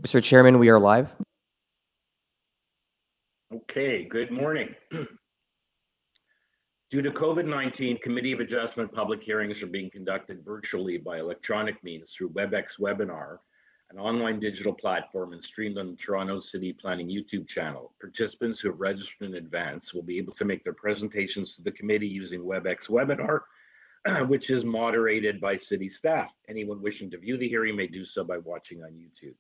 Mr. Chairman, we are live. Okay, good morning. Due to COVID-19, Committee of Adjustment public hearings are being conducted virtually by electronic means through WebEx Webinar, an online digital platform, and streamed on the Toronto City Planning YouTube channel. Participants who have registered in advance will be able to make their presentations to the committee using WebEx Webinar, which is moderated by city staff. Anyone wishing to view the hearing may do so by watching on YouTube.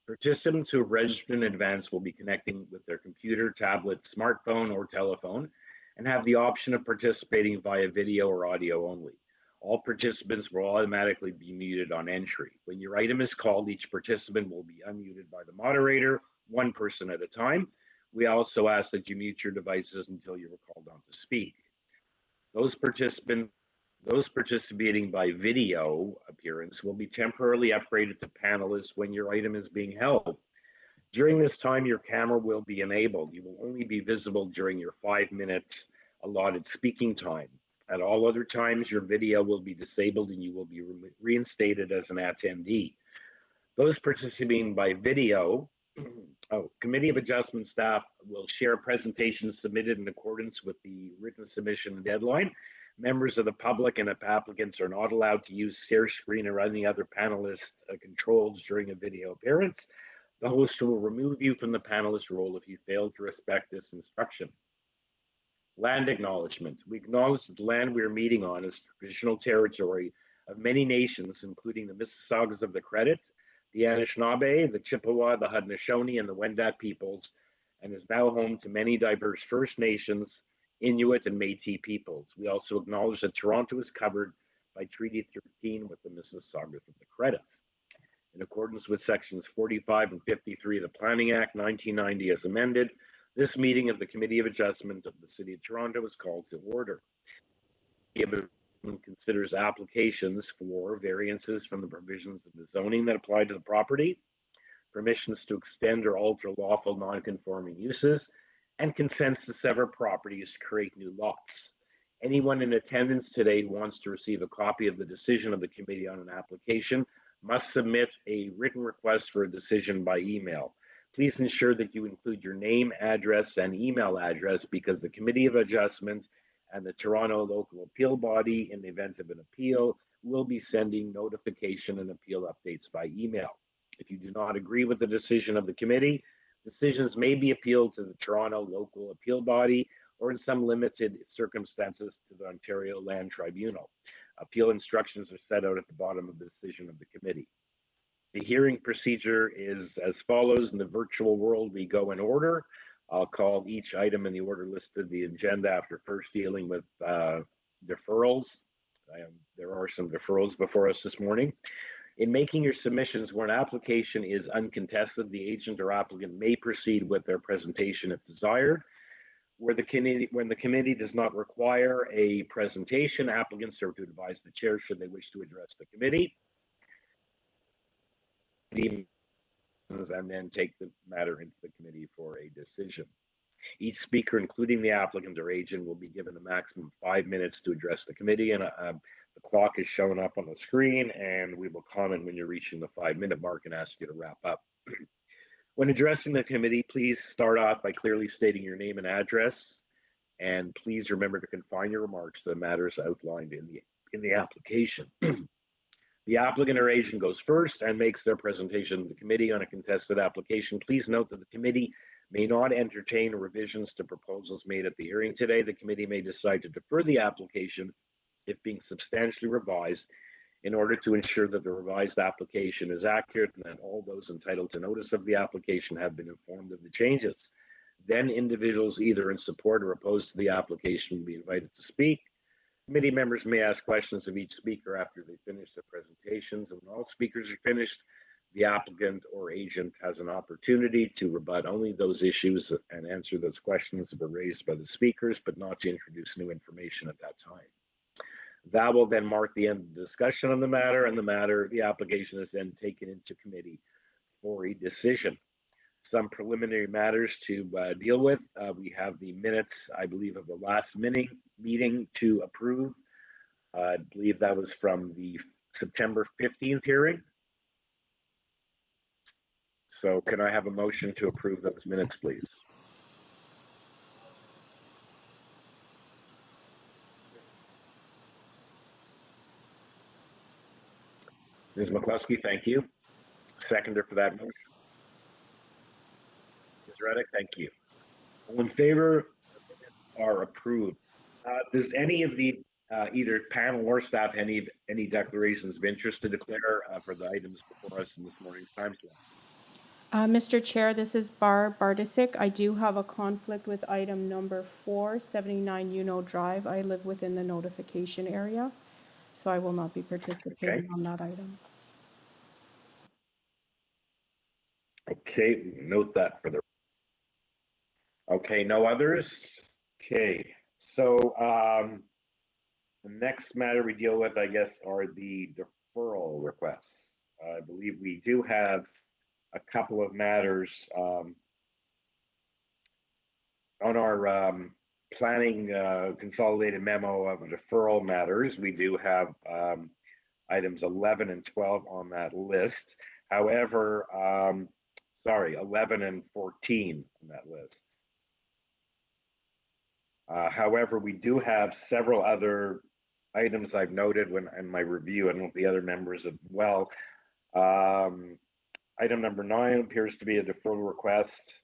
Participants who have registered in advance will be connecting with their computer, tablet, smartphone, or telephone and have the option of participating via video or audio only. All participants will automatically be muted on entry. When your item is called, each participant will be unmuted by the moderator, one person at a time. We also ask that you mute your devices until you are called on to speak. Those participating by video appearance will be temporarily upgraded to panelists when your item is being held. During this time, your camera will be enabled. You will only be visible during your 5 minutes allotted speaking time. At all other times, your video will be disabled and you will be reinstated as an attendee. Those participating by video, Committee of Adjustment staff will share presentations submitted in accordance with the written submission deadline. Members of the public and applicants are not allowed to use share screen or any other panelist controls during a video appearance. The host will remove you from the panelist role if you fail to respect this instruction. Land acknowledgement. We acknowledge that the land we are meeting on is traditional territory of many nations, including the Mississaugas of the Credit, the Anishinaabe, the Chippewa, the Haudenosaunee, and the Wendat peoples, and is now home to many diverse First Nations, Inuit, and Métis peoples. We also acknowledge that Toronto is covered by Treaty 13 with the Mississaugas of the Credit. In accordance with sections 45 and 53 of the Planning Act 1990 as amended, this meeting of the Committee of Adjustment of the City of Toronto is called to order. It considers applications for variances from the provisions of the zoning that apply to the property, permissions to extend or alter lawful non-conforming uses, and consents to sever properties to create new lots. Anyone in attendance today who wants to receive a copy of the decision of the committee on an application must submit a written request for a decision by email. Please ensure that you include your name, address, and email address because the Committee of Adjustment and the Toronto Local Appeal Body, in the event of an appeal, will be sending notification and appeal updates by email. If you do not agree with the decision of the committee, decisions may be appealed to the Toronto Local Appeal Body or in some limited circumstances to the Ontario Land Tribunal. Appeal instructions are set out at the bottom of the decision of the committee. The hearing procedure is as follows. In the virtual world, we go in order. I'll call each item in the order listed in the agenda after first dealing with deferrals. There are some deferrals before us this morning. In making your submissions where an application is uncontested, the agent or applicant may proceed with their presentation if desired. When the committee does not require a presentation, applicants are to advise the chair should they wish to address the committee, and then take the matter into the committee for a decision. Each speaker, including the applicant or agent, will be given a maximum of 5 minutes to address the committee, and the clock is shown up on the screen, and we will comment when you're reaching the 5-minute mark and ask you to wrap up. When addressing the committee, please start off by clearly stating your name and address, and please remember to confine your remarks to the matters outlined in the application. The applicant or agent goes first and makes their presentation to the committee on a contested application. Please note that the committee may not entertain revisions to proposals made at the hearing today. The committee may decide to defer the application if being substantially revised in order to ensure that the revised application is accurate and that all those entitled to notice of the application have been informed of the changes. Then individuals either in support or opposed to the application will be invited to speak. Committee members may ask questions of each speaker after they finish their presentations, and when all speakers are finished, the applicant or agent has an opportunity to rebut only those issues and answer those questions that were raised by the speakers, but not to introduce new information at that time. That will then mark the end of the discussion on the matter, and the application is then taken into committee for a decision. Some preliminary matters to deal with. We have the minutes, I believe, of the last meeting to approve. I believe that was from the September 15th hearing. So can I have a motion to approve those minutes, please? Ms. McCluskey, thank you. Seconder for that motion. Ms. Reddick, thank you. All in favor are approved. Does any of the either panel or staff any declarations of interest to declare for the items before us in this morning's time slot? Mr. Chair, this is Barr Bardisic. I do have a conflict with item number 4, 79 Uno Drive. I live within the notification area, so I will not be participating on that item. Okay, note that for the. Okay, no others. Okay, so the next matter we deal with, I guess, are the deferral requests. I believe we do have a couple of matters on our planning consolidated memo of deferral matters. We do have items 11 and 12 on that list. However, 11 and 14 on that list. However, we do have several other items I've noted in my review, and with the other members as well. Item number 9 appears to be a deferral request.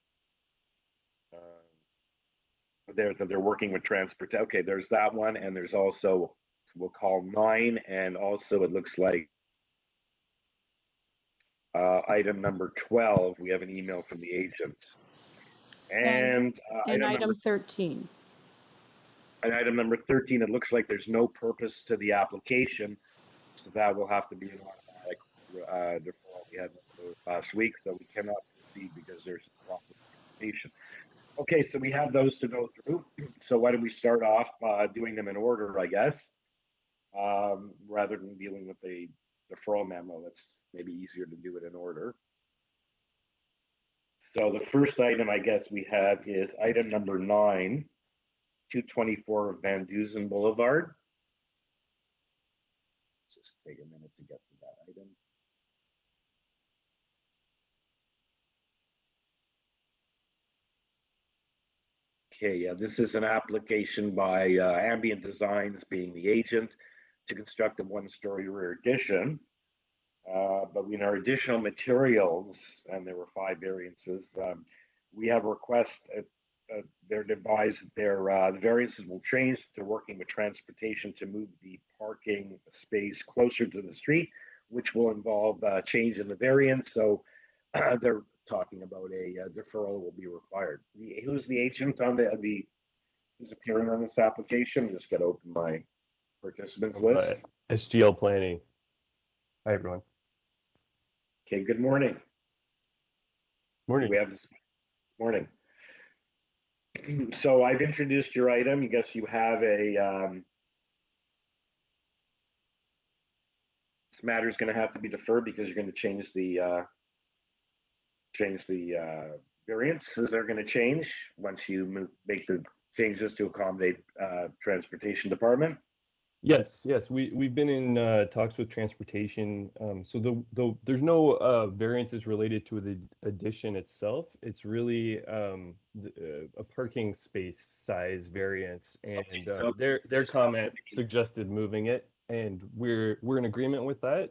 They're working with transport. Okay, there's that one, and there's also, we'll call 9, and also it looks like item number 12. We have an email from the agent, and item 13. And item number 13, it looks like there's no purpose to the application, so that will have to be an automatic deferral. We had last week, so we cannot proceed because there's a proper application. Okay, so we have those to go through. So why don't we start off doing them in order, I guess, rather than dealing with the deferral memo. That's maybe easier to do it in order. So the first item, I guess, we have is item number 9. 224 Van Dusen Boulevard. Just take a minute to get to that item. Okay, yeah, this is an application by Ambient Designs, being the agent, to construct a one-story rear addition. But in our additional materials, and there were 5 variances, we have a request. They're advised that their variances will change. They're working with transportation to move the parking space closer to the street, which will involve change in the variance. So they're talking about a deferral will be required. Who's the agent on who's appearing on this application? I'm just going to open my participants list. SGL Planning. Hi, everyone. Okay, good morning. Morning. We have this morning. So I've introduced your item. I guess you have a this matter is going to have to be deferred because you're going to change the variances. They're going to change once you make the changes to accommodate transportation department. Yes, we've been in talks with transportation. So there's no variances related to the addition itself. It's really a parking space size variance, and their comment suggested moving it, and we're in agreement with that.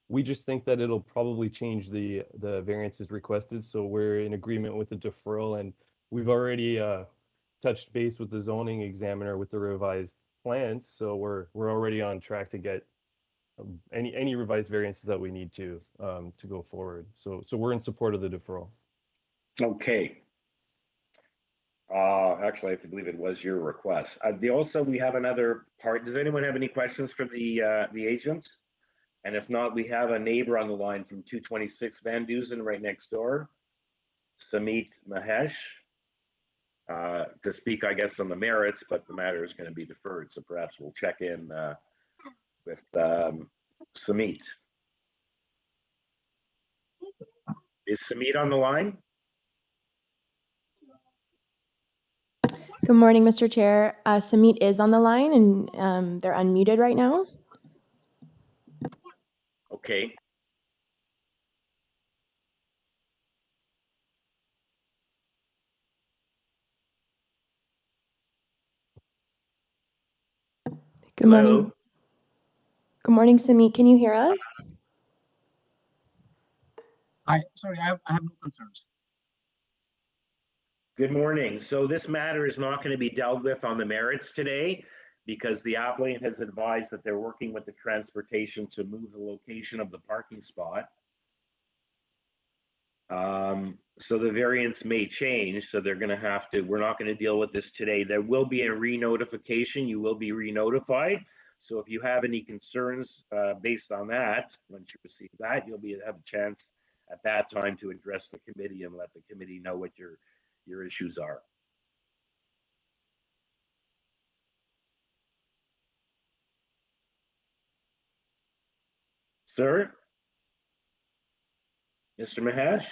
We just think that it'll probably change the variances requested, so we're in agreement with the deferral, and we've already touched base with the zoning examiner with the revised plans, so we're already on track to get any revised variances that we need to go forward. So we're in support of the deferral. Okay. Actually, I believe it was your request. Also, we have another part. Does anyone have any questions for the agent? And if not, we have a neighbor on the line from 226 Van Dusen right next door, Samit Mahesh. To speak, I guess, on the merits, but the matter is going to be deferred. So perhaps we'll check in with Samit. Is Samit on the line? Good morning, Mr. Chair. Samit is on the line, and they're unmuted right now. Okay. Good morning. Good morning, Samit. Can you hear us? Sorry, I have no concerns. Good morning. So this matter is not going to be dealt with on the merits today because the applicant has advised that they're working with the transportation to move the location of the parking spot. So the variance may change, so they're going to have to, we're not going to deal with this today. There will be a re-notification. You will be re-notified. So if you have any concerns based on that, once you receive that, you'll have a chance at that time to address the committee and let the committee know what your issues are. Sir? Mr. Mahesh?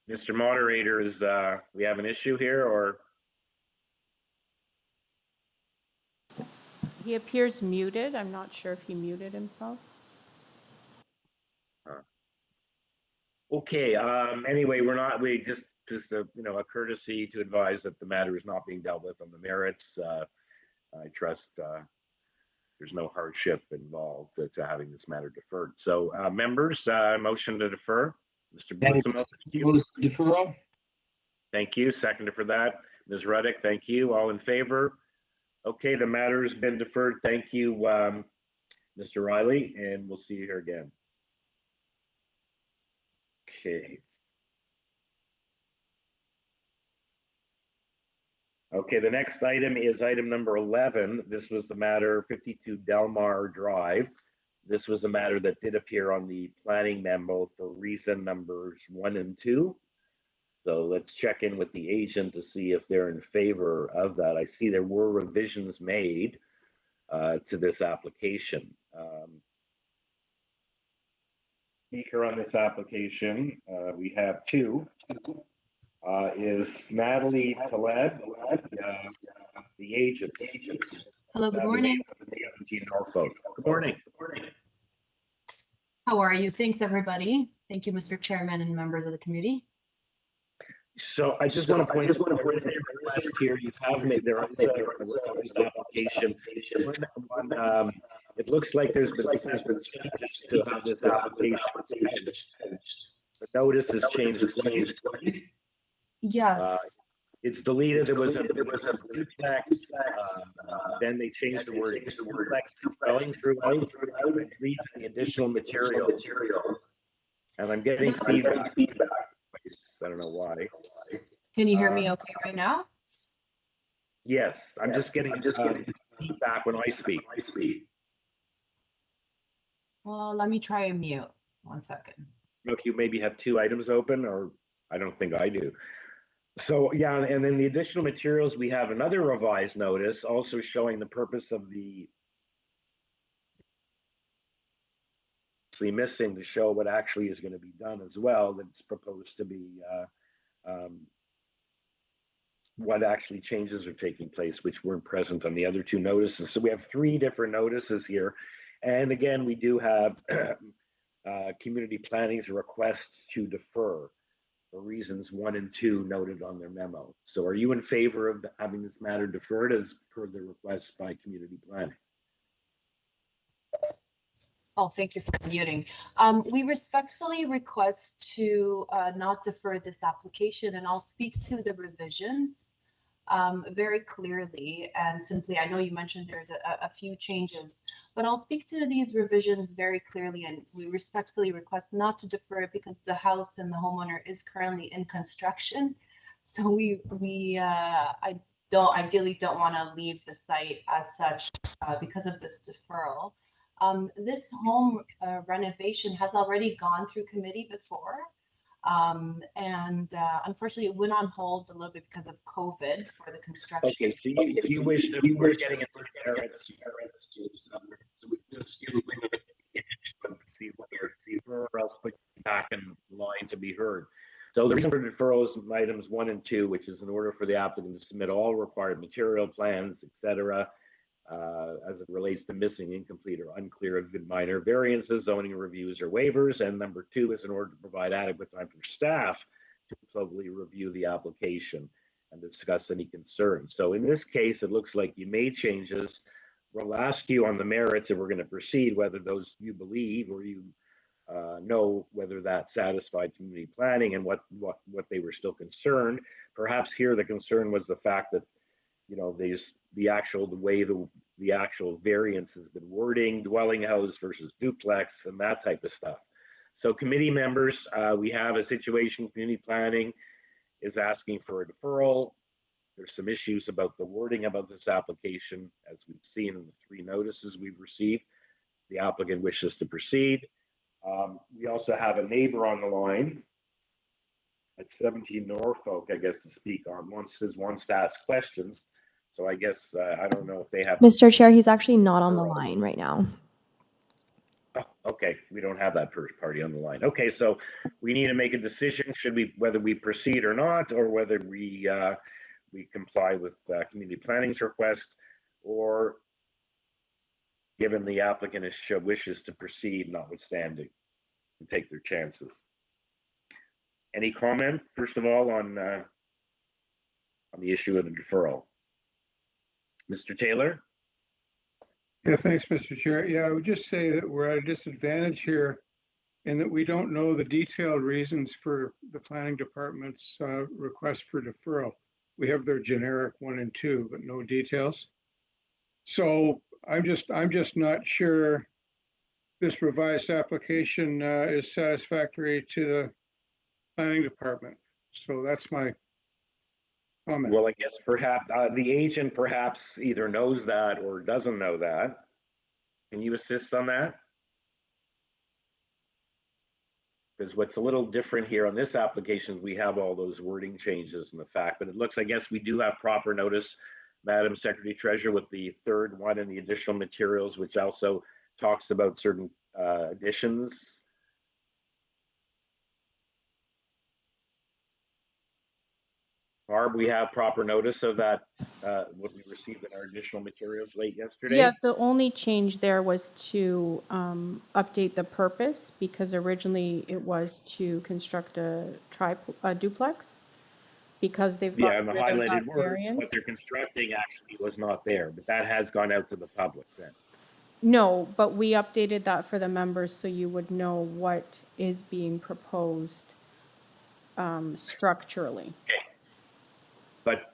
Mr. Moderator, is we have an issue here, or? He appears muted. I'm not sure if he muted himself. Okay, anyway, we just a courtesy to advise that the matter is not being dealt with on the merits. I trust there's no hardship involved to having this matter deferred. So members, motion to defer. Mr. Blissimo, Deferral. thank you. Seconder for that. Ms. Ruddick, thank you. All in favor? Okay, the matter has been deferred. Thank you, Mr. Riley, and we'll see you here again. Okay. Okay, the next item is item number 11. This was the matter 52 Delmar Drive. This was a matter that did appear on the planning memo for reason numbers 1 and 2. So let's check in with the agent to see if they're in favor of that. I see there were revisions made to this application. Speaker on this application, we have two. Is Natalie Taleb, the agent. Hello, good morning. Norfolk. Good morning. How are you? Thanks, everybody. Thank you, Mr. Chairman and members of the committee. So I just want to point out there is a request here. You have made there is a application. It looks like there's been several changes to how this application is finished. The notice has changed twice. Yes. It's deleted. There was a duplex. Then they changed the word duplex to spelling throughout, leaving the additional materials. And I'm getting feedback. I don't know why. Can you hear me okay right now? Yes, I'm just getting feedback when I speak. Well, let me try and mute. 1 second. If you maybe have two items open, or I don't think I do. So yeah, and then the additional materials, we have another revised notice also showing the purpose of the missing to show what actually is going to be done as well. That's proposed to be what actually changes are taking place, which weren't present on the other two notices. So we have three different notices here. And again, we do have community planning's requests to defer for reasons 1 and 2 noted on their memo. So are you in favor of having this matter deferred as per the request by community planning? Oh, thank you for muting. We respectfully request to not defer this application, and I'll speak to the revisions very clearly and simply. I know you mentioned there's a few changes, but I'll speak to these revisions very clearly, and we respectfully request not to defer it because the house and the homeowner is currently in construction. So we ideally don't want to leave the site as such because of this deferral. This home renovation has already gone through committee before. Unfortunately, it went on hold a little bit because of COVID for the construction. Okay, so you wish that we were getting into the merits, or else put you back in line to be heard. So the reason for deferral is items 1 and 2, which is in order for the applicant to submit all required material plans, etc. as it relates to missing, incomplete, or unclear minor variances, zoning reviews, or waivers. And number 2 is in order to provide adequate time for staff to thoroughly review the application and discuss any concerns. So in this case, it looks like you made changes. We'll ask you on the merits if we're going to proceed, whether those you believe or you know whether that satisfied community planning and what they were still concerned. Perhaps here the concern was the fact that, you know, the way the actual variance has been wording, dwelling house versus duplex and that type of stuff. So committee members, we have a situation, community planning is asking for a deferral. There's some issues about the wording about this application, as we've seen in the 3 notices we've received. The applicant wishes to proceed. We also have a neighbor on the line at 17 Norfolk, I guess, to speak on wants to ask questions. So I guess I don't know if they have. Mr. Chair, he's actually not on the line right now. Oh, okay, we don't have that first party on the line. Okay, so we need to make a decision. Whether we proceed or not, or whether we comply with community planning's request, or given the applicant wishes to proceed, notwithstanding, and take their chances. Any comment, first of all, on the issue of the deferral? Mr. Taylor? Yeah, thanks, Mr. Chair. Yeah, I would just say that we're at a disadvantage here in that we don't know the detailed reasons for the planning department's request for deferral. We have their generic 1 and 2, but no details. So I'm just not sure this revised application is satisfactory to the planning department. So that's my comment. Well, I guess perhaps the agent perhaps either knows that or doesn't know that. Can you assist on that? Because what's a little different here on this application is we have all those wording changes and the fact, but it looks, I guess we do have proper notice, Madam Secretary Treasurer, with the 3rd one and the additional materials, which also talks about certain additions. Barb, we have proper notice of that, what we received in our additional materials late yesterday? Yeah, the only change there was to update the purpose, because originally it was to construct a duplex, because they've Yeah, got and the rid of that highlighted words, variance. what they're constructing actually was not there, but that has gone out to the public then. No, but we updated that for the members so you would know what is being proposed structurally. But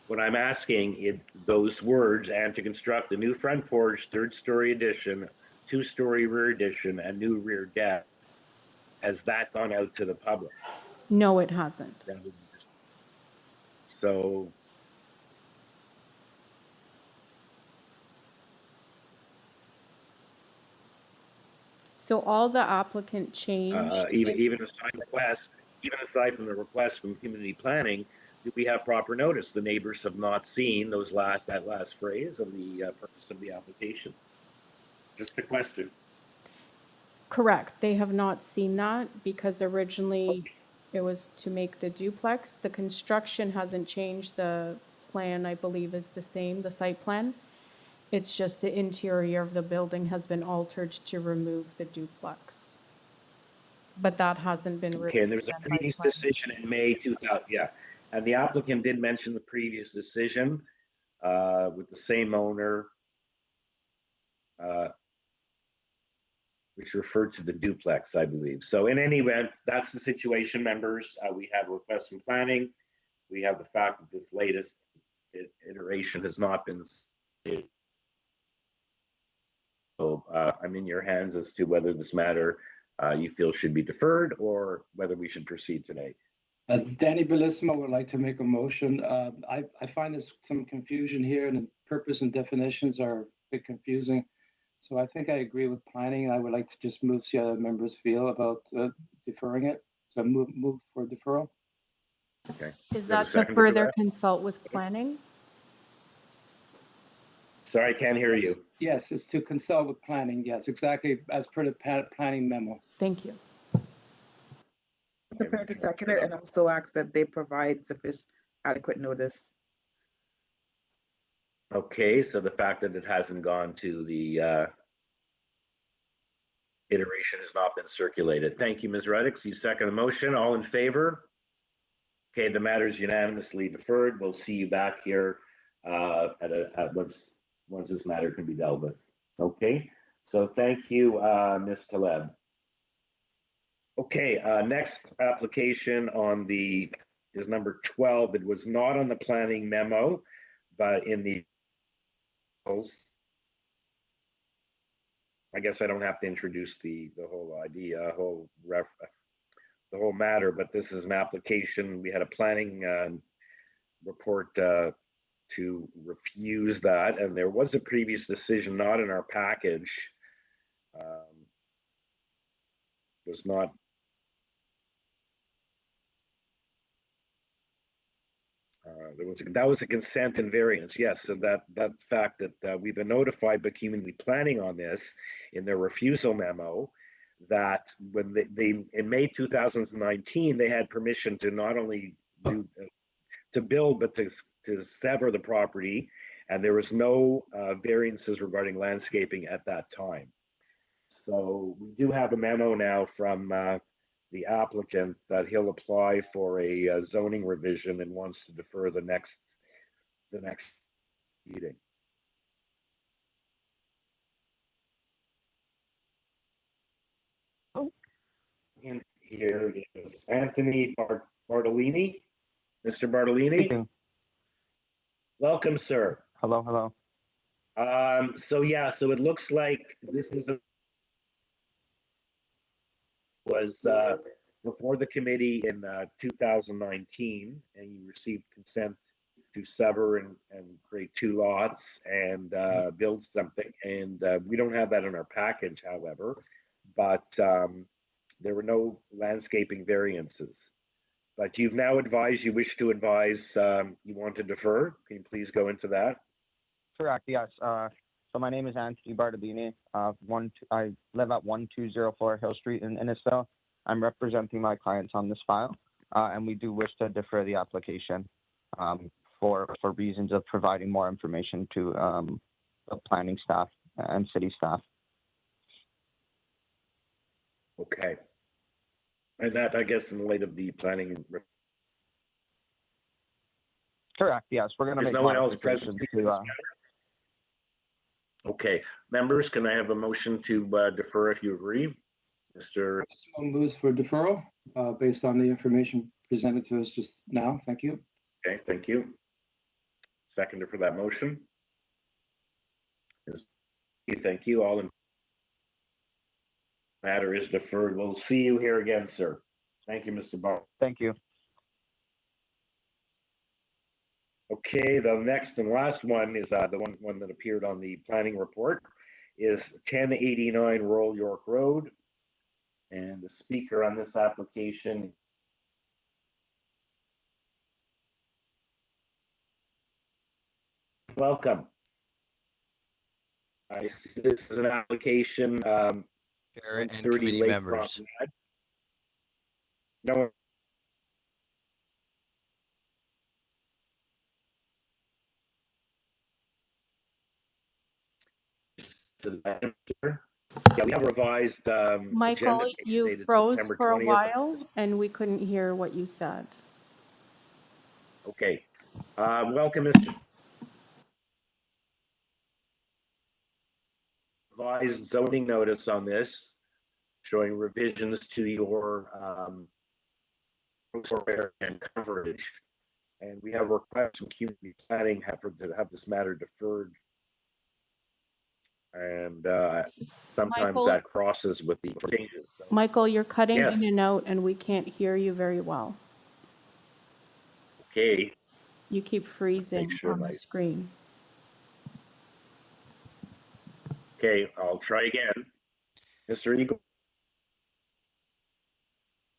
what I'm asking is those words, and to construct a new front porch, 3rd-story addition, 2-story rear addition, and new rear deck, has that gone out to the public? No, it hasn't. So So all the applicant changed. even aside from the request from community planning, do we have proper notice? The neighbors have not seen that last phrase of the purpose of the application. Just a question. Correct. They have not seen that because originally it was to make the duplex. The construction hasn't changed. The plan, I believe, is the same, the site plan. It's just the interior of the building has been altered to remove the duplex. But that hasn't been Okay, and there was a reviewed by previous planning. decision in May 2000, yeah. And the applicant did mention the previous decision with the same owner, which referred to the duplex, I believe. So in any event, that's the situation, members. We have requests from planning. We have the fact that this latest iteration has not been stated. So I'm in your hands as to whether this matter you feel should be deferred or whether we should proceed today. Danny Bellissimo would like to make a motion. I find there's some confusion here, and the purpose and definitions are a bit confusing. So I think I agree with planning, and I would like to just move, see how the members feel about deferring it. So move for deferral. Okay. Is Do you have a that to second further that? consult with planning? Sorry, I can't hear you. Yes, it's to consult with planning. Yes, exactly as per the planning memo. Thank you. Prepared to second it and also ask that they provide sufficient adequate notice. Okay, so the fact that it hasn't gone to the iteration has not been circulated. Thank you, Ms. Ruddix. You second the motion. All in favor? Okay, the matter is unanimously deferred. We'll see you back here once this matter can be dealt with. Okay, so thank you, Ms. Taleb. Okay, next application on the is number 12. It was not on the planning memo, but in the I guess I don't have to introduce the whole idea, the whole matter, but this is an application. We had a planning report to refuse that, and there was a previous decision not in our package. Was not that was a consent and variance, yes. So that fact that we've been notified by community planning on this in their refusal memo, that when they in May 2019 they had permission to not only to build but to sever the property, and there was no variances regarding landscaping at that time. So we do have a memo now from the applicant that he'll apply for a zoning revision and wants to defer the next meeting. And here is Anthony Bartolini. Mr. Bartolini. Speaking. Welcome, sir. Hello, hello. So yeah, so it looks like this is was before the committee in 2019, and you received consent to sever and create 2 lots and build something. And we don't have that in our package, however, but there were no landscaping variances. But you've now advised, you wish to advise, you want to defer. Can you please go into that? Correct, yes. So my name is Anthony Bartolini. I live at 1204 Hill Street in Innisfil. I'm representing my clients on this file, and we do wish to defer the application for reasons of providing more information to the planning staff and city staff. Okay. And that, I guess, in light of the planning. Correct, yes. We're going to make no one else present. Okay, members, can I have a motion to defer if you agree? Mr. Moves for deferral based on the information presented to us just now. Thank you. Okay, thank you. Seconder for that motion. Thank you. All in matter is deferred. We'll see you here again, sir. Thank you, Mr. Barr. Thank you. Okay, the next and last one is the one that appeared on the planning report is 1089 Royal York Road. And the speaker on this application . Welcome. I see this is an application. Chair and committee members. No. Yeah, we have revised. Michael, agenda you dated froze September for a 20th. while and we couldn't hear what you said. Okay. Welcome, Mr. Revised zoning notice on this, showing revisions to your area and coverage. And we have requests from community planning to have this matter deferred. And sometimes Michael? that crosses with the changes. So, Michael, you're cutting Yes. in and out and we can't hear you very well. okay, You keep freezing sure on the screen. okay, I'll try again. Mr. Eagle,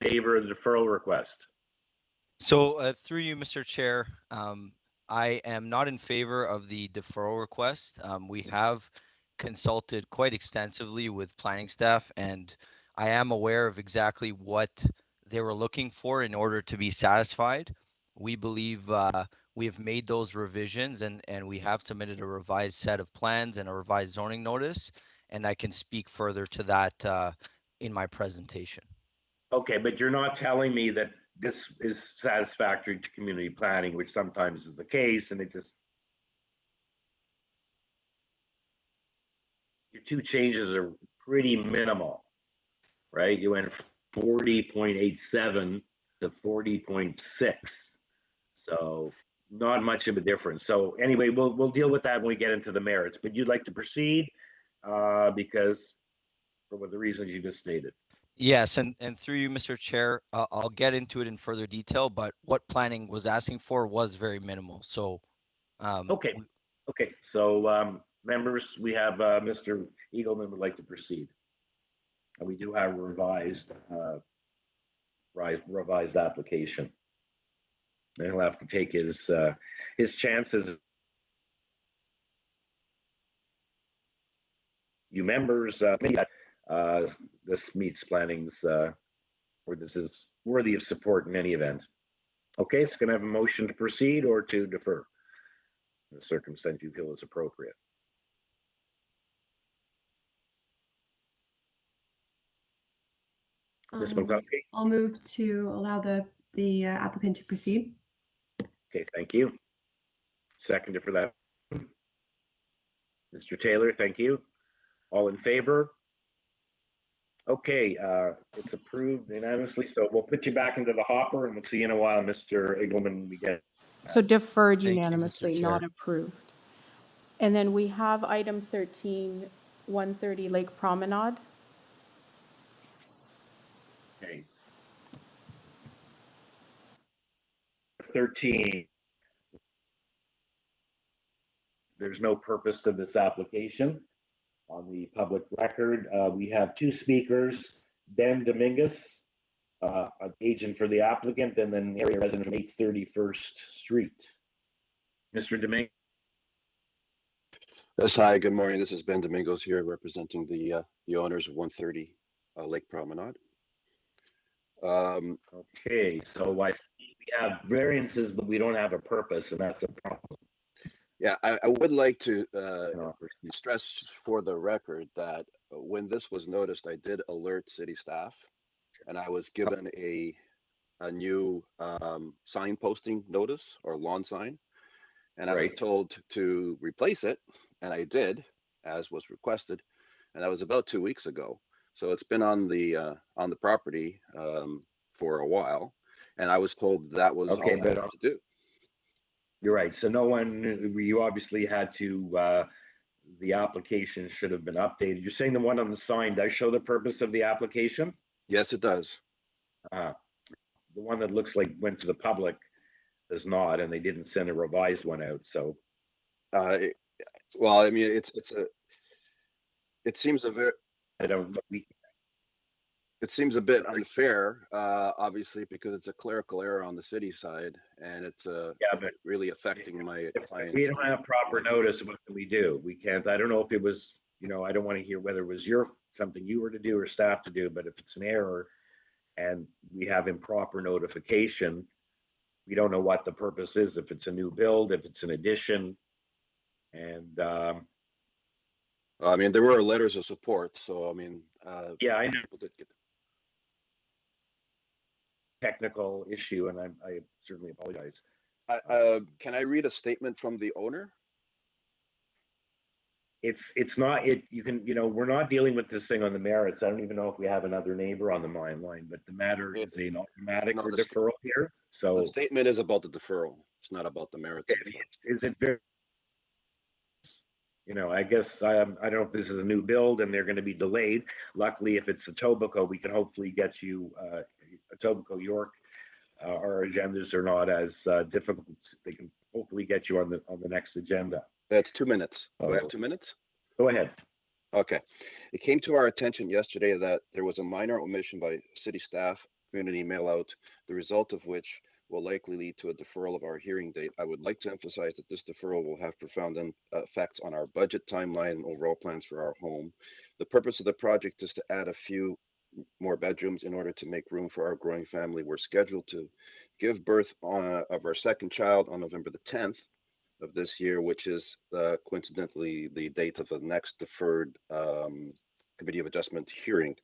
favor of the deferral request. So through you, Mr. Chair, I am not in favor of the deferral request. We have consulted quite extensively with planning staff, and I am aware of exactly what they were looking for in order to be satisfied. We believe we have made those revisions and we have submitted a revised set of plans and a revised zoning notice. And I can speak further to that in my presentation. Okay, but you're not telling me that this is satisfactory to community planning, which sometimes is the case, and it just. Your two changes are pretty minimal, right? You went from 40.87 to 40.6. So not much of a difference. So anyway, we'll deal with that when we get into the merits, but you'd like to proceed because for the reasons you just stated. Yes, and through you, Mr. Chair, I'll get into it in further detail, but what planning was asking for was very minimal. So, Okay. Okay. So members, we have Mr. Eagleman would like to proceed. And we do have a revised application. And he'll have to take his chances. You members, this meets planning's, or this is worthy of support in any event. Okay, so can I have a motion to proceed or to defer? In the circumstance you feel is appropriate. Ms. McCluskey? I'll move to allow the applicant to proceed. Okay, thank you. Seconder for that. Mr. Taylor, thank you. All in favor? Okay, it's approved unanimously, so we'll put you back into the hopper and we'll see you in a while, Mr. Eagleman. We get. So deferred Thank you, Mr. unanimously, not Chair. approved. And then we have item 13, 130 Lake Promenade. Okay. 13. There's no purpose to this application. On the public record, we have two speakers, Ben Dominguez, an agent for the applicant, and then area resident from 831st Street. Mr. Dominguez. Yes, hi, good morning. This is Ben Domingos here representing the owners of 130 Lake Promenade. Okay, so I see we have variances, but we don't have a purpose, and that's a problem. Yeah, I would like to stress for the record that when this was noticed, I did alert city staff, and I was given a new sign posting notice or lawn sign, and I was told to replace it, and I did, as was requested, and that was about 2 weeks ago. So it's been on the property for a while, and I was told that was all I had to do. You're right. So no one, you obviously had to, the application should have been updated. You're saying the one on the sign does show the purpose of the application? Yes, it does. The one that looks like went to the public does not, and they didn't send a revised one out. So, well, I mean, it seems a very, it seems a bit unfair, obviously, because it's a clerical error on the city side, and it's but really affecting my clients. We don't have proper notice. What can we do? We can't. I don't know if it was, I don't want to hear whether it was something you were to do or staff to do, but if it's an error and we have improper notification, we don't know what the purpose is. If it's a new build, if it's an addition, and I mean, there were letters of support, so I mean, yeah, I know. People did get technical issue, and I certainly apologize. Can I read a statement from the owner? It's not, you can, we're not dealing with this thing on the merits. I don't even know if we have another neighbor on the line, but the matter is an automatic or deferral here. So the statement is about the deferral. It's not about the merits. Is it very, I guess I don't know if this is a new build and they're going to be delayed. Luckily, if it's Etobicoke, we can hopefully get you Etobicoke, York. Our agendas are not as difficult. They can hopefully get you on the next agenda. That's 2 minutes. Do I have 2 minutes? Go ahead. Okay. It came to our attention yesterday that there was a minor omission by city staff, community mail out, the result of which will likely lead to a deferral of our hearing date. I would like to emphasize that this deferral will have profound effects on our budget timeline and overall plans for our home. The purpose of the project is to add a few more bedrooms in order to make room for our growing family. We're scheduled to give birth of our second child on November the 10th of this year, which is coincidentally the date of the next deferred Committee of Adjustment hearing.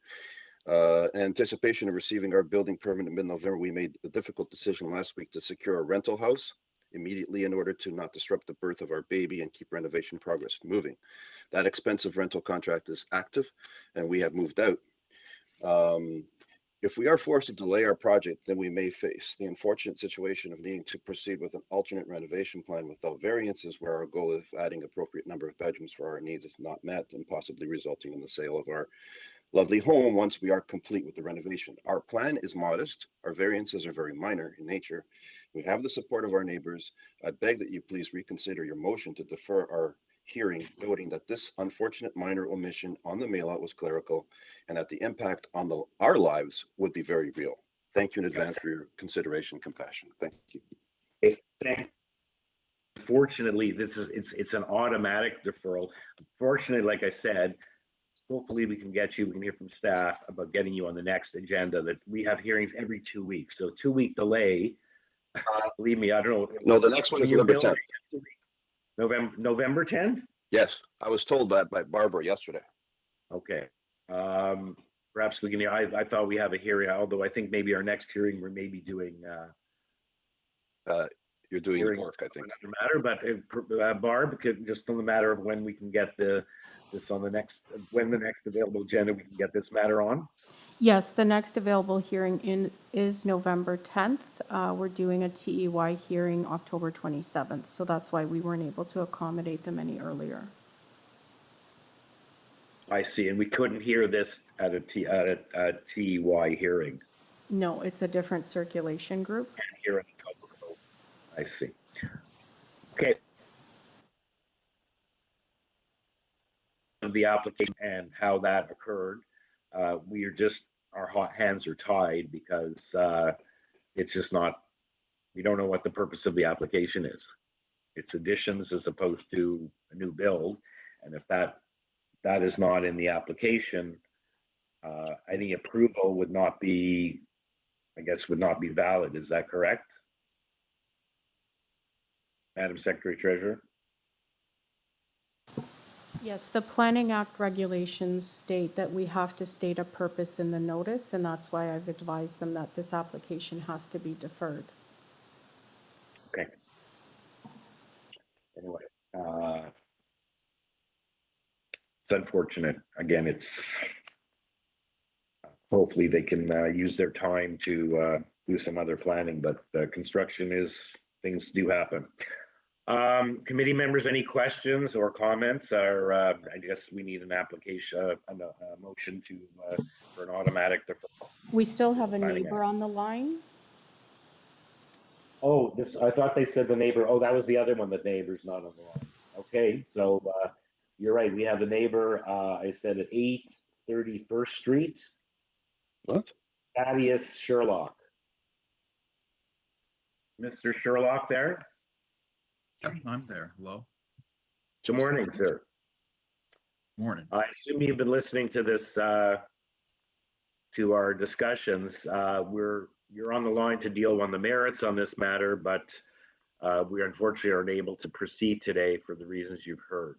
In anticipation of receiving our building permit in mid-November, we made the difficult decision last week to secure a rental house immediately in order to not disrupt the birth of our baby and keep renovation progress moving. That expensive rental contract is active and we have moved out. If we are forced to delay our project, then we may face the unfortunate situation of needing to proceed with an alternate renovation plan without variances, where our goal of adding appropriate number of bedrooms for our needs is not met, and possibly resulting in the sale of our lovely home once we are complete with the renovation. Our plan is modest. Our variances are very minor in nature. We have the support of our neighbors. I beg that you please reconsider your motion to defer our hearing, noting that this unfortunate minor omission on the mail out was clerical and that the impact on our lives would be very real. Thank you in advance for your consideration and compassion. Thank you. Fortunately, it's an automatic deferral. Fortunately, like I said, hopefully we can hear from staff about getting you on the next agenda. That we have hearings every 2 weeks, so 2-week delay. Believe me, I don't know. No, the next one is November 10th. November 10th? Yes, I was told that by Barbara yesterday. Okay. Perhaps we can, I thought we have a hearing, although I think maybe our next hearing, we're maybe doing you're doing work, I think. Matter, but Barb, just on the matter of when we can get this on the next, when the next available agenda, we can get this matter on. Yes, the next available hearing is November 10th. We're doing a TEY hearing October 27th, so that's why we weren't able to accommodate them any earlier. I see, and we couldn't hear this at a TEY hearing. No, it's a different circulation group. Here in Etobicoke. I see. Okay. The application and how that occurred. We are just, our hands are tied because it's just not, we don't know what the purpose of the application is. It's additions as opposed to a new build. And if that is not in the application, any approval would not be, I guess, would not be valid. Is that correct? Madam Secretary Treasurer? Yes, the Planning Act regulations state that we have to state a purpose in the notice, and that's why I've advised them that this application has to be deferred. Okay. Anyway, it's unfortunate. Again, it's hopefully they can use their time to do some other planning, but construction is, things do happen. Committee members, any questions or comments? Or I guess we need an application, a motion to for an automatic deferral. We still have a neighbor on the line. Oh, this, I thought they said the neighbor. Oh, that was the other one. The neighbor's not on the line. Okay, so you're right. We have the neighbor. I said at 830 First Street. What? Thaddeus Sherlock. Mr. Sherlock there? I'm there. Hello. Good morning, sir. Morning. I assume you've been listening to this, to our discussions. You're on the line to deal on the merits on this matter, but we unfortunately aren't able to proceed today for the reasons you've heard.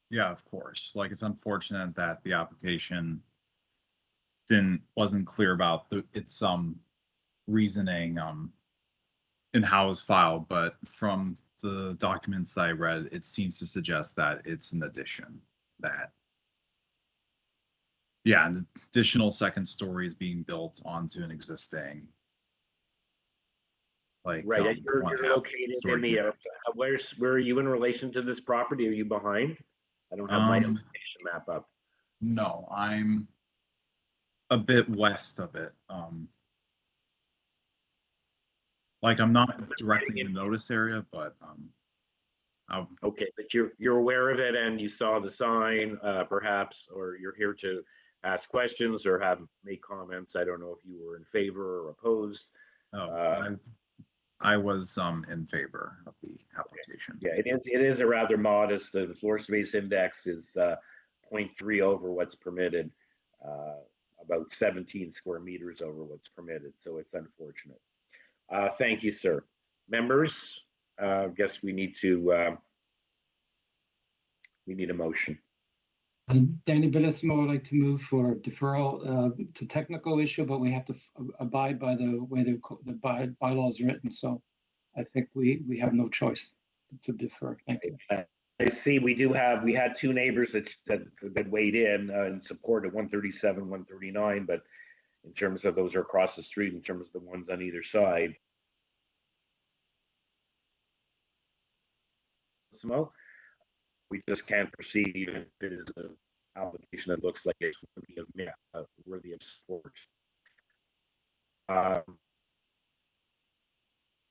Yeah, of course. Like, it's unfortunate that the application wasn't clear about its reasoning in how it was filed, but from the documents that I read, it seems to suggest that it's an addition, that an additional second story is being built onto an existing, like, right. You're located in the where are you in relation to this property? Are you behind? I don't have my location map up. No, I'm a bit west of it. Like, I'm not directly in the notice area, but okay, but you're aware of it and you saw the sign, perhaps, or you're here to ask questions or make comments. I don't know if you were in favor or opposed. I was in favor of the application. Yeah, it is a rather modest. The floor space index is 0.3 over what's permitted. about 17 square meters over what's permitted, so it's unfortunate. Thank you, sir. Members, I guess we need a motion. Danny Bellissimo would like to move for deferral to technical issue, but we have to abide by the way the bylaw is written. So I think we have no choice to defer. Thank you. I see we had two neighbors that weighed in support of 137, 139, but in terms of those are across the street, in terms of the ones on either side. We just can't proceed even if it is an application that looks like it's worthy of support.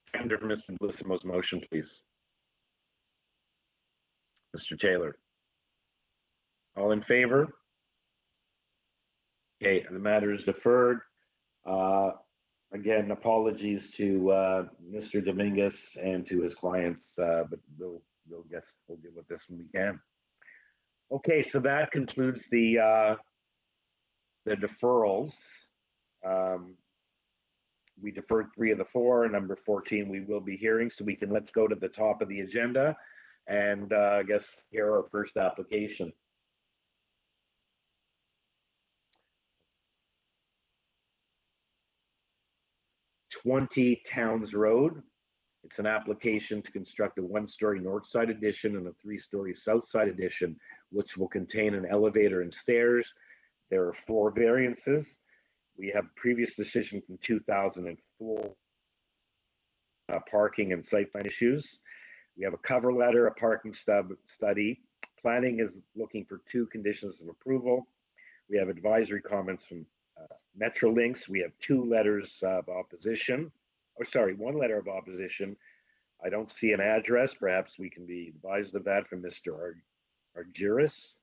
Seconder for Mr. Bellissimo's motion, please. Mr. Taylor. All in favor? Okay, the matter is deferred. Again, apologies to Mr. Dominguez and to his clients, but we'll deal with this when we can. Okay, so that concludes the deferrals. We deferred 3 of the 4. Number 14 we will be hearing, so let's go to the top of the agenda and I guess hear our first application. "20 Towns Road." It's an application to construct a 1-story north side addition and a 3-story south side addition, which will contain an elevator and stairs. There are 4 variances. We have previous decision from 2004, parking and site plan issues. We have a cover letter, a parking study. Planning is looking for 2 conditions of approval. We have advisory comments from Metrolinx. We have 2 letters of opposition. Oh, sorry, 1 letter of opposition. I don't see an address. Perhaps we can be advised of that from Mr. Argyris.